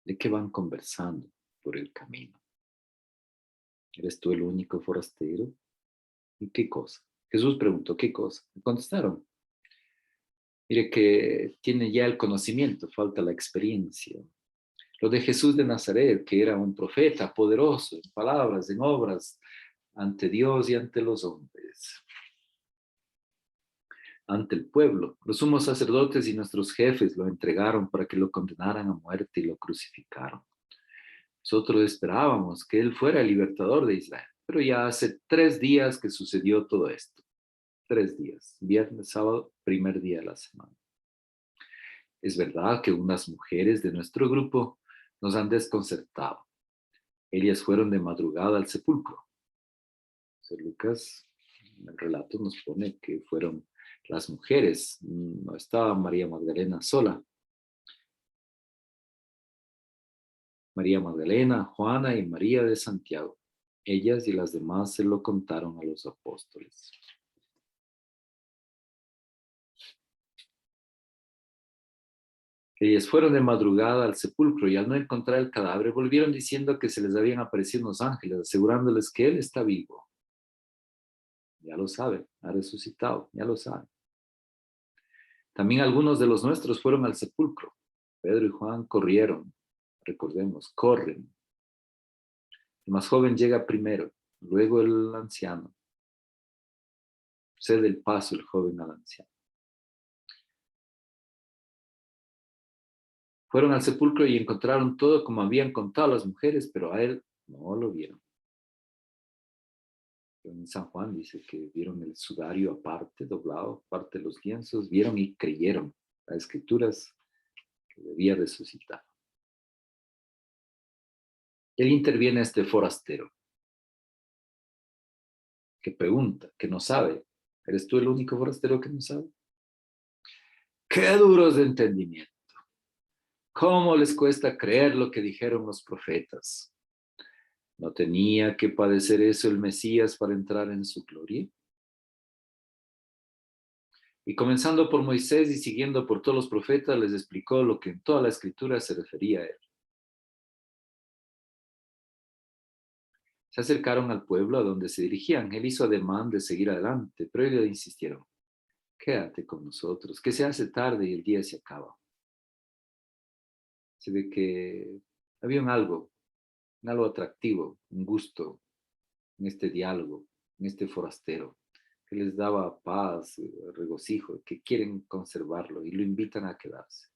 ¿De qué van conversando por el camino? ¿Eres tú el único forastero? ¿Y qué cosa? Jesús preguntó, ¿qué cosa? Me contestaron. Mire que tiene ya el conocimiento, falta la experiencia. Lo de Jesús de Nazaret, que era un profeta poderoso en palabras, en obras, ante Dios y ante los hombres, ante el pueblo. Los sumos sacerdotes y nuestros jefes lo entregaron para que lo condenaran a muerte y lo crucificaron. Nosotros esperábamos que él fuera el libertador de Israel, pero ya hace 3 días que sucedió todo esto. 3 días, viernes, sábado, primer día de la semana. Es verdad que unas mujeres de nuestro grupo nos han desconcertado. Ellas fueron de madrugada al sepulcro. San Lucas, en el relato nos pone que fueron las mujeres, no estaba María Magdalena sola. María Magdalena, Juana y María de Santiago. Ellas y las demás se lo contaron a los apóstoles. Ellas fueron de madrugada al sepulcro y al no encontrar el cadáver volvieron diciendo que se les habían aparecido unos ángeles, asegurándoles que él está vivo. Ya lo saben, ha resucitado, ya lo saben. También algunos de los nuestros fueron al sepulcro. Pedro y Juan corrieron, recordemos, corren. El más joven llega primero, luego el anciano. Cede el paso el joven al anciano. Fueron al sepulcro y encontraron todo como habían contado las mujeres, pero a él no lo vieron. En San Juan dice que vieron el sudario aparte, doblado, aparte de los lienzos, vieron y creyeron las escrituras que debía resucitar. Él interviene a este forastero, que pregunta, que no sabe. ¿Eres tú el único forastero que no sabe? ¡Qué duros de entendimiento! ¿Cómo les cuesta creer lo que dijeron los profetas? ¿No tenía que padecer eso el Mesías para entrar en su gloria? Y comenzando por Moisés y siguiendo por todos los profetas, les explicó lo que en toda la escritura se refería a él. Se acercaron al pueblo a donde se dirigían. Él hizo ademán de seguir adelante, pero ellos insistieron. Quédate con nosotros, que se hace tarde y el día se acaba. Se ve que había un algo atractivo, un gusto en este diálogo, en este forastero, que les daba paz, regocijo, que quieren conservarlo y lo invitan a quedarse.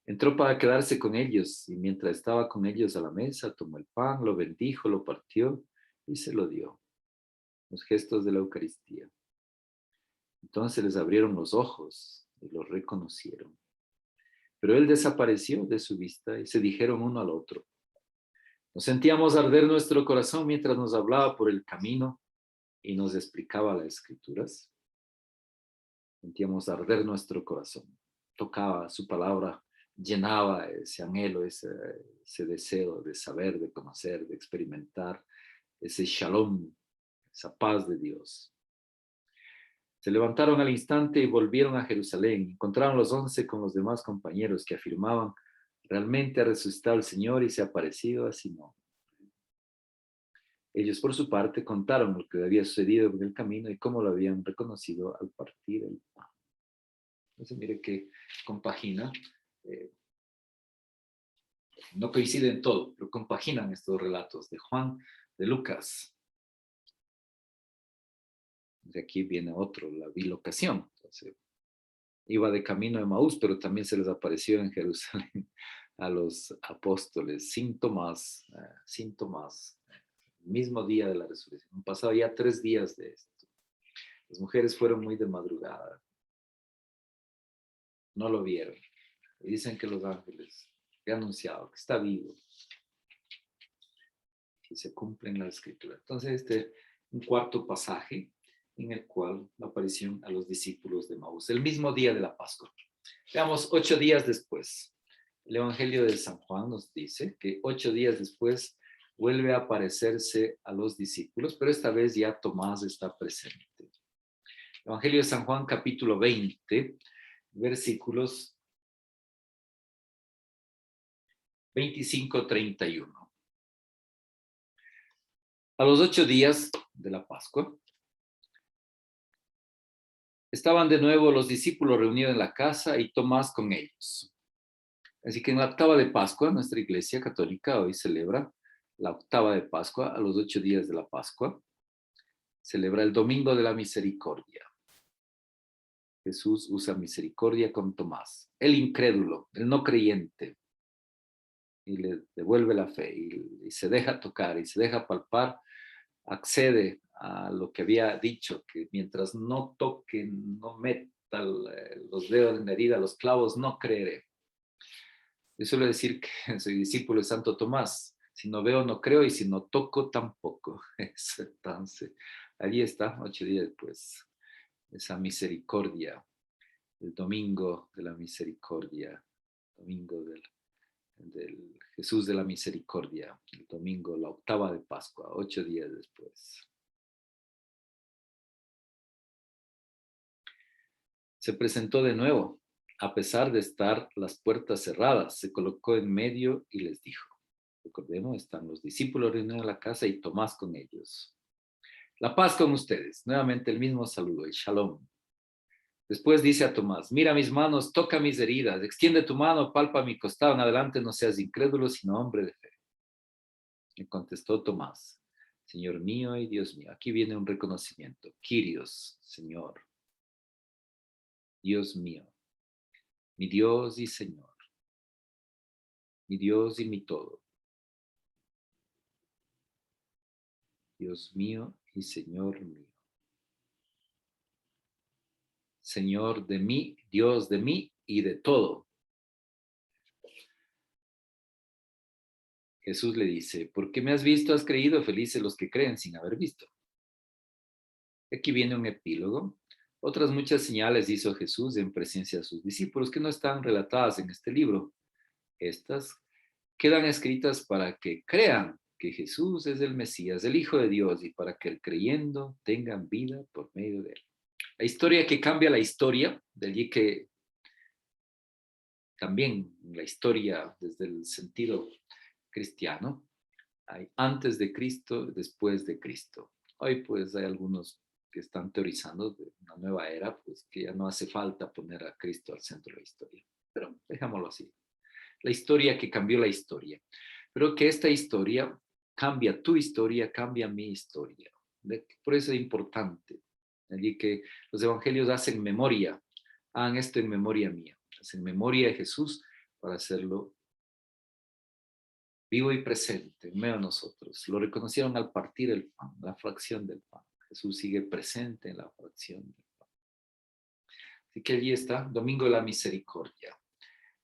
Entró para quedarse con ellos y mientras estaba con ellos a la mesa, tomó el pan, lo bendijo, lo partió y se lo dio. Los gestos de la Eucaristía. Entonces les abrieron los ojos y lo reconocieron. Pero él desapareció de su vista y se dijeron uno al otro. Nos sentíamos arder nuestro corazón mientras nos hablaba por el camino y nos explicaba las escrituras. Sentíamos arder nuestro corazón. Tocaba su palabra, llenaba ese anhelo, ese deseo de saber, de conocer, de experimentar ese shalom, esa paz de Dios. Se levantaron al instante y volvieron a Jerusalén. Encontraron los 11 con los demás compañeros que afirmaban, realmente ha resucitado el Señor y se ha aparecido a Simón. Ellos por su parte contaron lo que había sucedido en el camino y cómo lo habían reconocido al partir el pan. Entonces mire que compagina, no coinciden todo, pero compaginan estos relatos de Juan, de Lucas. De aquí viene otro, la bilocación. Entonces, iba de camino a Emaús, pero también se les apareció en Jerusalén a los apóstoles, síntomas, mismo día de la resurrección. Han pasado ya 3 días de esto. Las mujeres fueron muy de madrugada, no lo vieron. Y dicen que los ángeles le han anunciado que está vivo. Y se cumplen las escrituras. Entonces, un cuarto pasaje en el cual la aparición a los discípulos de Maús, el mismo día de la Pascua. Veamos, 8 días después. El Evangelio de San Juan nos dice que 8 días después vuelve a aparecerse a los discípulos, pero esta vez ya Tomás está presente. Evangelio de San Juan, capítulo 20, versículos 25-31. A los 8 días de la Pascua, estaban de nuevo los discípulos reunidos en la casa y Tomás con ellos. Así que en la octava de Pascua, nuestra iglesia católica hoy celebra la octava de Pascua, a los 8 días de la Pascua, celebra el Domingo de la Misericordia. Jesús usa misericordia con Tomás, el incrédulo, el no creyente, y le devuelve la fe y se deja tocar y se deja palpar, accede a lo que había dicho, que mientras no toque, no meta los dedos en la herida, los clavos, no creeré. Yo suelo decir que soy discípulo de Santo Tomás. Si no veo, no creo, y si no toco, tampoco. Entonces, allí está, 8 días después, esa misericordia, el domingo de la misericordia, domingo del Jesús de la misericordia, el domingo, la octava de Pascua, 8 días después. Se presentó de nuevo, a pesar de estar las puertas cerradas, se colocó en medio y les dijo, recordemos, están los discípulos reunidos en la casa y Tomás con ellos. La paz con ustedes, nuevamente el mismo saludo, el shalom. Después dice a Tomás, mira mis manos, toca mis heridas, extiende tu mano, palpa mi costado, en adelante no seas incrédulo, sino hombre de fe. Le contestó Tomás, Señor mío y Dios mío. Aquí viene un reconocimiento, Kyrios, Señor, Dios mío, mi Dios y Señor, mi Dios y mi todo. Dios mío y Señor mío. Señor de mí, Dios de mí y de todo. Jesús le dice, porque me has visto, has creído, felices los que creen sin haber visto. Aquí viene un epílogo. Otras muchas señales hizo Jesús en presencia de sus discípulos que no están relatadas en este libro. Estas quedan escritas para que crean que Jesús es el Mesías, el Hijo de Dios, y para que el creyendo tengan vida por medio de él. La historia que cambia la historia, de allí que también la historia desde el sentido cristiano, hay antes de Cristo, después de Cristo. Hoy pues hay algunos que están teorizando de una nueva era, pues que ya no hace falta poner a Cristo al centro de la historia. Pero dejámoslo así. La historia que cambió la historia. Pero que esta historia cambia tu historia, cambia mi historia. Por eso es importante. Allí que los evangelios hacen memoria. Hagan esto en memoria mía. Hacen memoria de Jesús para hacerlo vivo y presente en medio de nosotros. Lo reconocieron al partir el pan, la fracción del pan. Jesús sigue presente en la fracción del pan. Así que allí está, Domingo de la Misericordia.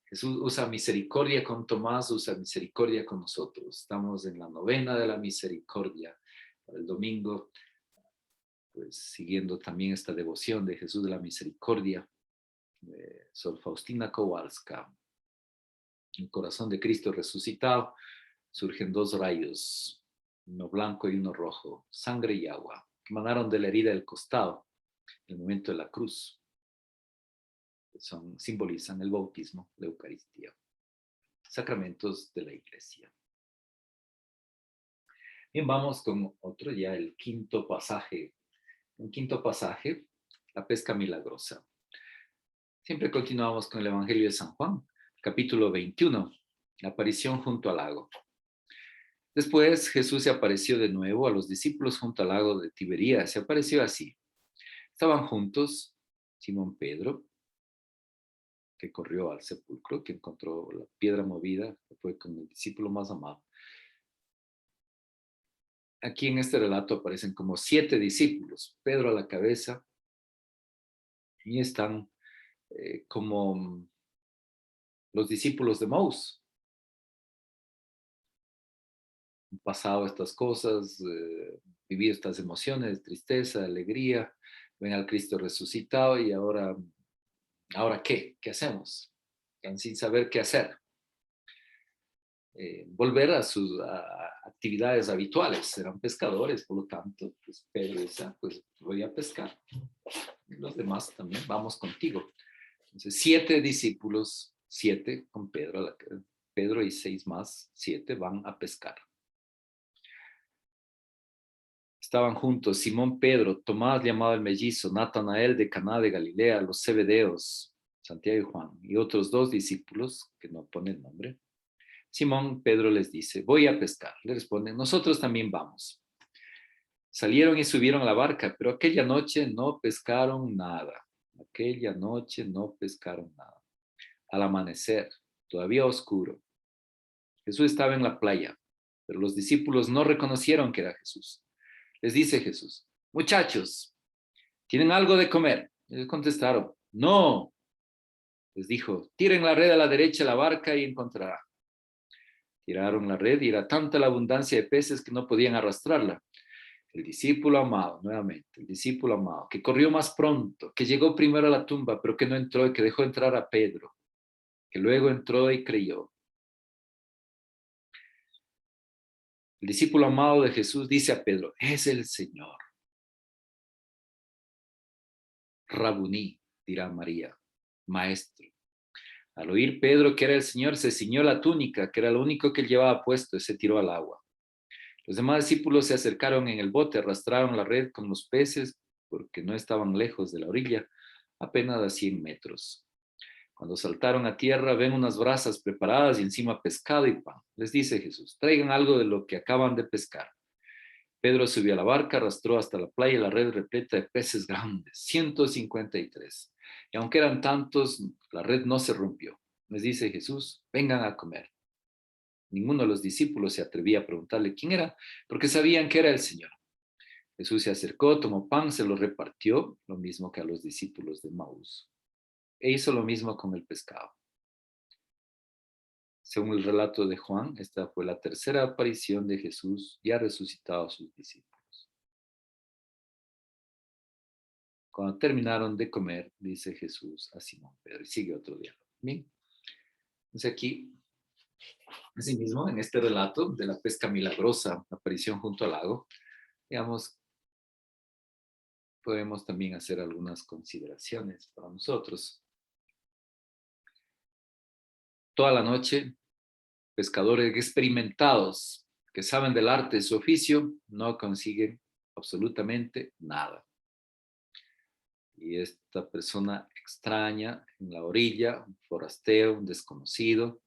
Jesús usa misericordia con Tomás, usa misericordia con nosotros. Estamos en la novena de la misericordia. Para el domingo, pues siguiendo también esta devoción de Jesús de la Misericordia, de Sor Faustina Kowalska. En el corazón de Cristo resucitado surgen 2 rayos, uno blanco y uno rojo, sangre y agua, que emanaron de la herida del costado en el momento de la cruz. Simbolizan el bautismo, la Eucaristía, sacramentos de la Iglesia. Bien, vamos con otro ya, el quinto pasaje. Un quinto pasaje, la pesca milagrosa. Siempre continuamos con el Evangelio de San Juan, capítulo 21, la aparición junto al lago. Después Jesús se apareció de nuevo a los discípulos junto al lago de Tiberías. Se apareció así. Estaban juntos Simón Pedro, que corrió al sepulcro, que encontró la piedra movida, que fue con el discípulo más amado. Aquí en este relato aparecen como 7 discípulos, Pedro a la cabeza, y están como los discípulos de Maús. Han pasado estas cosas, vivido estas emociones, tristeza, alegría, ven al Cristo resucitado y ahora ¿qué? ¿Qué hacemos? Están sin saber qué hacer. Volver a sus actividades habituales. Eran pescadores, por lo tanto, pues Pedro dice, pues voy a pescar. Y los demás también, vamos contigo. Entonces, 7 discípulos, 7 con Pedro, Pedro y 6 más, 7 van a pescar. Estaban juntos Simón Pedro, Tomás llamado el mellizo, Natanael de Caná de Galilea, los Zebedeos, Santiago y Juan, y otros 2 discípulos, que no ponen nombre. Simón Pedro les dice, voy a pescar. Le responden, nosotros también vamos. Salieron y subieron a la barca, pero aquella noche no pescaron nada. Aquella noche no pescaron nada. Al amanecer, todavía oscuro, Jesús estaba en la playa, pero los discípulos no reconocieron que era Jesús. Les dice Jesús, muchachos, ¿tienen algo de comer? Ellos contestaron, no. Les dijo, tiren la red a la derecha de la barca y encontrará. Tiraron la red y era tanta la abundancia de peces que no podían arrastrarla. El discípulo amado, nuevamente, el discípulo amado, que corrió más pronto, que llegó primero a la tumba, pero que no entró y que dejó entrar a Pedro, que luego entró y creyó. El discípulo amado de Jesús dice a Pedro, es el Señor. Rabuní, dirá María, maestro. Al oír Pedro que era el Señor, se ciñó la túnica, que era lo único que él llevaba puesto, y se tiró al agua. Los demás discípulos se acercaron en el bote, arrastraron la red con los peces, porque no estaban lejos de la orilla, apenas a 100 metros. Cuando saltaron a tierra, ven unas brasas preparadas y encima pescado y pan. Les dice Jesús, traigan algo de lo que acaban de pescar. Pedro subió a la barca, arrastró hasta la playa la red repleta de peces grandes, 153. Y aunque eran tantos, la red no se rompió. Les dice Jesús, vengan a comer. Ninguno de los discípulos se atrevía a preguntarle quién era, porque sabían que era el Señor. Jesús se acercó, tomó pan, se lo repartió, lo mismo que a los discípulos de Maús. E hizo lo mismo con el pescado. Según el relato de Juan, esta fue la tercera aparición de Jesús ya resucitado a sus discípulos. Cuando terminaron de comer, dice Jesús a Simón Pedro, y sigue otro diálogo. Bien. Entonces aquí, asimismo, en este relato de la pesca milagrosa, aparición junto al lago, digamos, podemos también hacer algunas consideraciones para nosotros. Toda la noche, pescadores experimentados que saben del arte de su oficio no consiguen absolutamente nada. Y esta persona extraña en la orilla, un forastero, un desconocido,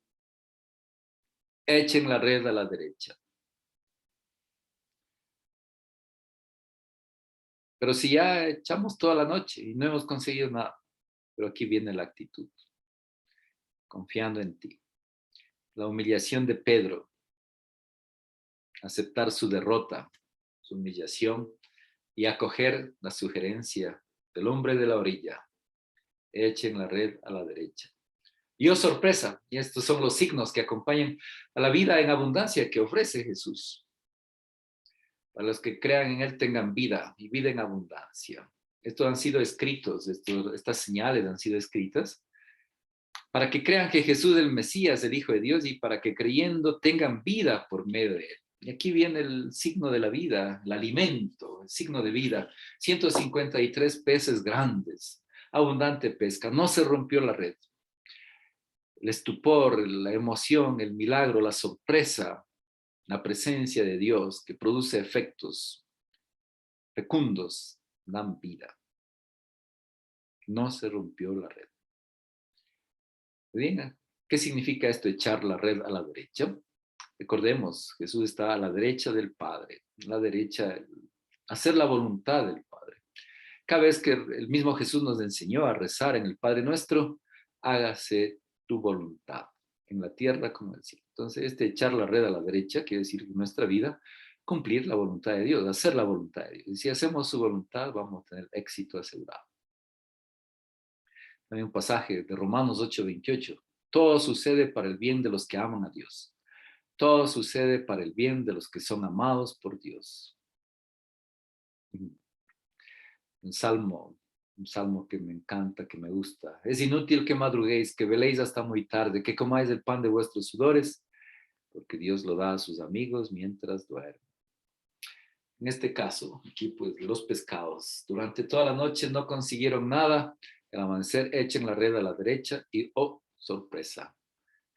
echen la red a la derecha. Pero si ya echamos toda la noche y no hemos conseguido nada, pero aquí viene la actitud, confiando en ti. La humillación de Pedro, aceptar su derrota, su humillación y acoger la sugerencia del hombre de la orilla. Echen la red a la derecha. Y oh sorpresa, y estos son los signos que acompañan a la vida en abundancia que ofrece Jesús. Para los que crean en Él tengan vida y vida en abundancia. Estos han sido escritos, estas señales han sido escritas para que crean que Jesús es el Mesías, el Hijo de Dios, y para que creyendo tengan vida por medio de Él. Y aquí viene el signo de la vida, el alimento, el signo de vida. 153 peces grandes, abundante pesca, no se rompió la red. El estupor, la emoción, el milagro, la sorpresa, la presencia de Dios que produce efectos fecundos, dan vida. No se rompió la red. Bien, ¿qué significa esto, echar la red a la derecha? Recordemos, Jesús está a la derecha del Padre, a la derecha, hacer la voluntad del Padre. Cada vez que el mismo Jesús nos enseñó a rezar en el Padre Nuestro, hágase tu voluntad, en la tierra como en el cielo. Entonces, echar la red a la derecha quiere decir que en nuestra vida cumplir la voluntad de Dios, hacer la voluntad de Dios. Y si hacemos su voluntad, vamos a tener éxito asegurado. Hay un pasaje de Romanos 8:28. Todo sucede para el bien de los que aman a Dios. Todo sucede para el bien de los que son amados por Dios. Un salmo que me encanta, que me gusta. Es inútil que madruguéis, que veléis hasta muy tarde, que comáis el pan de vuestros sudores, porque Dios lo da a sus amigos mientras duermen. En este caso, aquí pues los pescados, durante toda la noche no consiguieron nada, al amanecer echen la red a la derecha y ¡oh, sorpresa!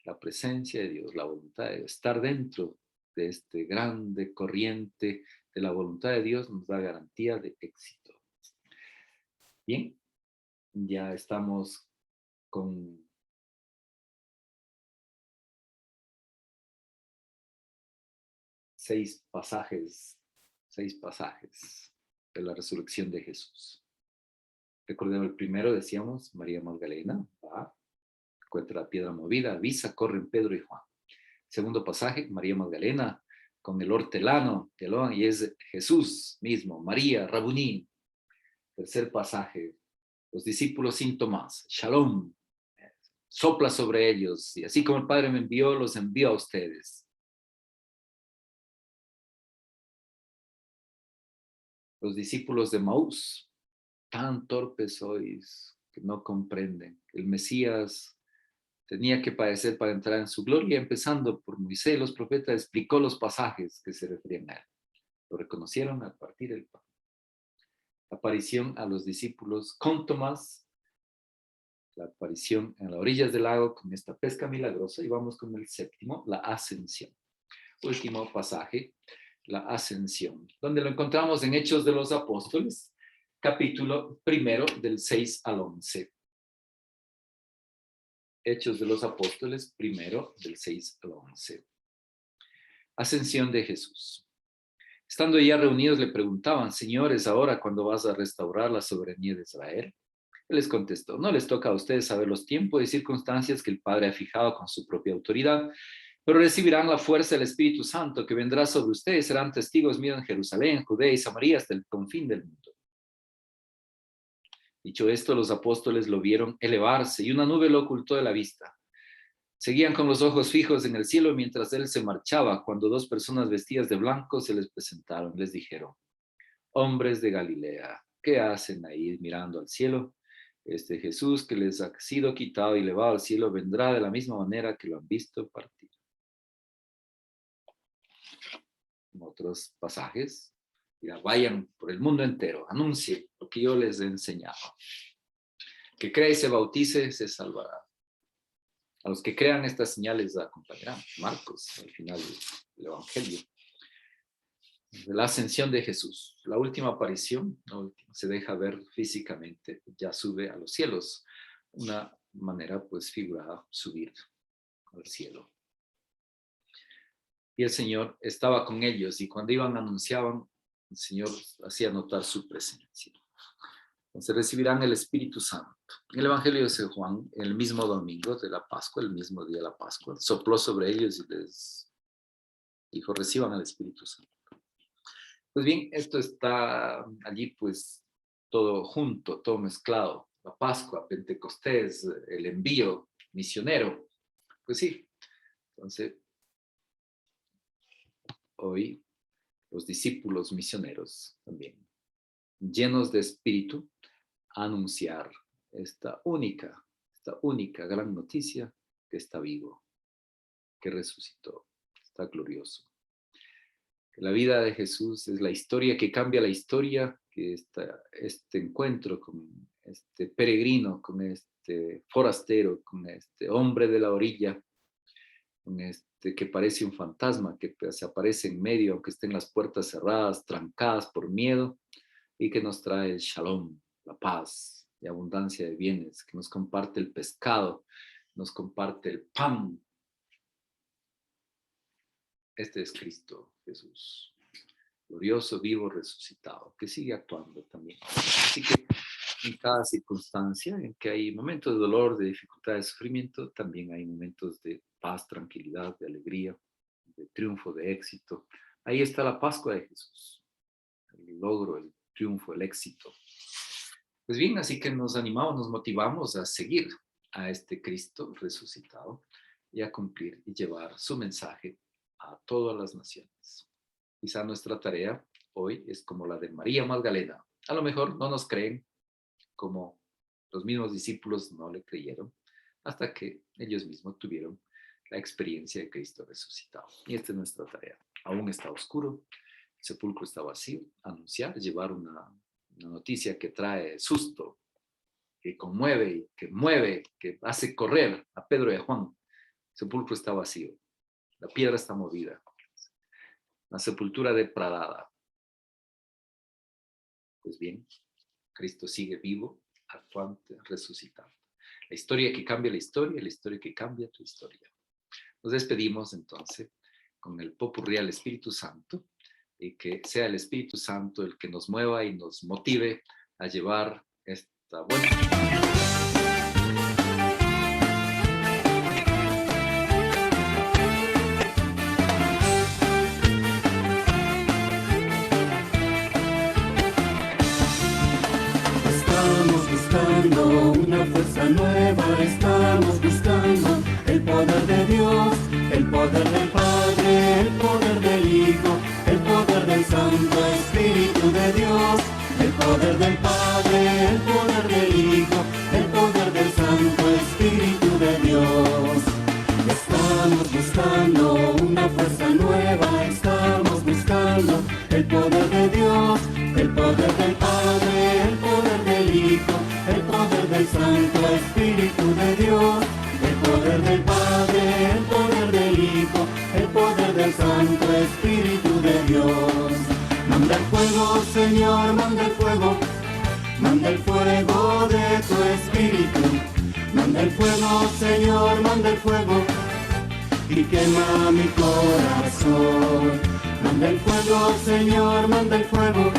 La presencia de Dios, la voluntad de Dios, estar dentro de este grande corriente de la voluntad de Dios nos da garantía de éxito. Bien, ya estamos con seis pasajes de la resurrección de Jesús. Recordemos el primero, decíamos, María Magdalena, va, encuentra la piedra movida, avisa, corren Pedro y Juan. Segundo pasaje, María Magdalena con el hortelano, y es Jesús mismo, María, Rabuní. Tercer pasaje, los discípulos sin Tomás, Shalom, sopla sobre ellos, y así como el Padre me envió, los envío a ustedes. Los discípulos de Maús, tan torpes sois que no comprenden. El Mesías tenía que padecer para entrar en su gloria, empezando por Moisés, los profetas, explicó los pasajes que se referían a él. Lo reconocieron al partir el pan. Aparición a los discípulos con Tomás, la aparición en las orillas del lago con esta pesca milagrosa, y vamos con el séptimo, la ascensión. Último pasaje, la ascensión, donde lo encontramos en Hechos de los Apóstoles, capítulo 1 del 6 al 11. Hechos de los Apóstoles, 1 del 6 al 11. Ascensión de Jesús. Estando ya reunidos le preguntaban, señores, ahora ¿cuándo vas a restaurar la soberanía de Israel? Él les contestó, no les toca a ustedes saber los tiempos y circunstancias que el Padre ha fijado con su propia autoridad, pero recibirán la fuerza del Espíritu Santo que vendrá sobre ustedes, serán testigos míos en Jerusalén, Judea y Samaria hasta el confín del mundo. Dicho esto, los apóstoles lo vieron elevarse y una nube lo ocultó de la vista. Seguían con los ojos fijos en el cielo mientras él se marchaba, cuando dos personas vestidas de blanco se les presentaron. Les dijeron, hombres de Galilea, ¿qué hacen ahí mirando al cielo? Este Jesús que les ha sido quitado y elevado al cielo vendrá de la misma manera que lo han visto partir. En otros pasajes, vayan por el mundo entero, anuncien lo que yo les he enseñado. Que crea y se bautice, se salvará. A los que crean estas señales acompañarán. Marcos, al final del Evangelio. De la ascensión de Jesús, la última aparición, se deja ver físicamente, ya sube a los cielos. Una manera pues figurada, subir al cielo. Y el Señor estaba con ellos y cuando iban anunciaban, el Señor hacía notar su presencia. Entonces recibirán el Espíritu Santo. En el Evangelio de San Juan, el mismo domingo de la Pascua, el mismo día de la Pascua, sopló sobre ellos y les dijo, reciban el Espíritu Santo. Pues bien, esto está allí pues todo junto, todo mezclado. La Pascua, Pentecostés, el envío misionero. Pues sí, entonces hoy los discípulos misioneros también, llenos de espíritu, anunciar esta única gran noticia que está vivo, que resucitó, está glorioso. Que la vida de Jesús es la historia que cambia la historia, que este encuentro con este peregrino, con este forastero, con este hombre de la orilla, con este que parece un fantasma, que se aparece en medio, aunque estén las puertas cerradas, trancadas por miedo, y que nos trae el shalom, la paz y abundancia de bienes, que nos comparte el pescado, nos comparte el pan. Este es Cristo Jesús, glorioso, vivo, resucitado, que sigue actuando también. Así que En cada circunstancia en que hay momentos de dolor, de dificultad, de sufrimiento, también hay momentos de paz, tranquilidad, de alegría, de triunfo, de éxito. Ahí está la Pascua de Jesús, el logro, el triunfo, el éxito. Pues bien, así que nos animamos, nos motivamos a seguir a este Cristo resucitado y a cumplir y llevar su mensaje a todas las naciones. Quizá nuestra tarea hoy es como la de María Magdalena. A lo mejor no nos creen, como los mismos discípulos no le creyeron, hasta que ellos mismos tuvieron la experiencia de Cristo resucitado. Y esta es nuestra tarea. Aún está oscuro, el sepulcro está vacío. Anunciar, llevar una noticia que trae susto, que conmueve, que mueve, que hace correr a Pedro y a Juan. El sepulcro está vacío, la piedra está movida, la sepultura depradada. Pues bien, Cristo sigue vivo, actuante, resucitado. La historia que cambia la historia que cambia tu historia. Nos despedimos entonces con el popurrí al Espíritu Santo y que sea el Espíritu Santo el que nos mueva y nos motive a llevar esta buena. Una fuerza nueva, estamos buscando el poder de Dios, el poder del Padre, el poder del Hijo, el poder del Santo Espíritu de Dios, el poder del Padre, el poder del Hijo, el poder del Santo Espíritu de Dios. Estamos buscando una fuerza nueva, estamos buscando el poder de Dios, el poder del Padre, el poder del Hijo, el poder del Santo Espíritu de Dios, el poder del Padre, el poder del Hijo, el poder del Santo Espíritu de Dios. Manda el fuego, Señor, manda el fuego de tu Espíritu. Manda el fuego, Señor, manda el fuego y quema mi corazón. Manda el fuego, Señor, manda el fuego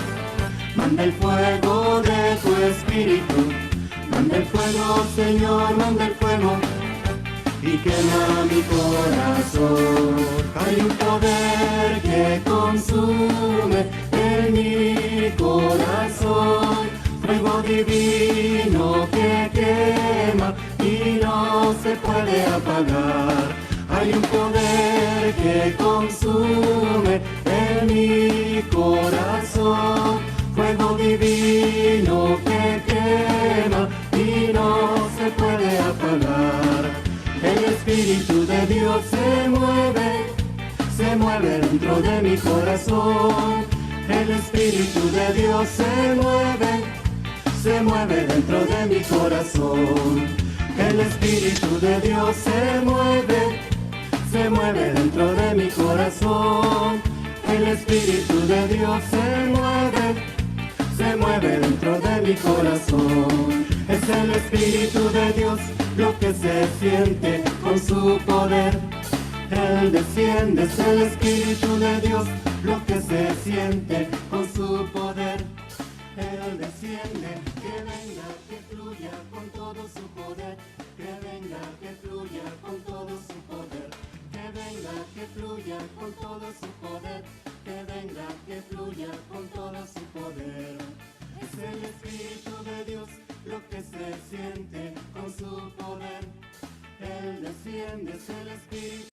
de tu Espíritu. Manda el fuego, Señor, manda el fuego y quema mi corazón. Hay un poder que consume en mi corazón, fuego divino que quema y no se puede apagar. Hay un poder que consume en mi corazón, fuego divino que quema y no se puede apagar. El Espíritu de Dios se mueve dentro de mi corazón. El Espíritu de Dios se mueve dentro de mi corazón. El Espíritu de Dios se mueve dentro de mi corazón. El Espíritu de Dios se mueve dentro de mi corazón. Es el Espíritu de Dios lo que se siente con su poder. Él desciende, es el Espíritu de Dios lo que se siente con su poder. Él desciende, que venga, que fluya con todo su poder. Que venga, que fluya con todo su poder. Que venga, que fluya con todo su poder. Que venga, que fluya con todo su poder. Es el Espíritu de Dios lo que se siente con su poder. Él desciende, es el Espíritu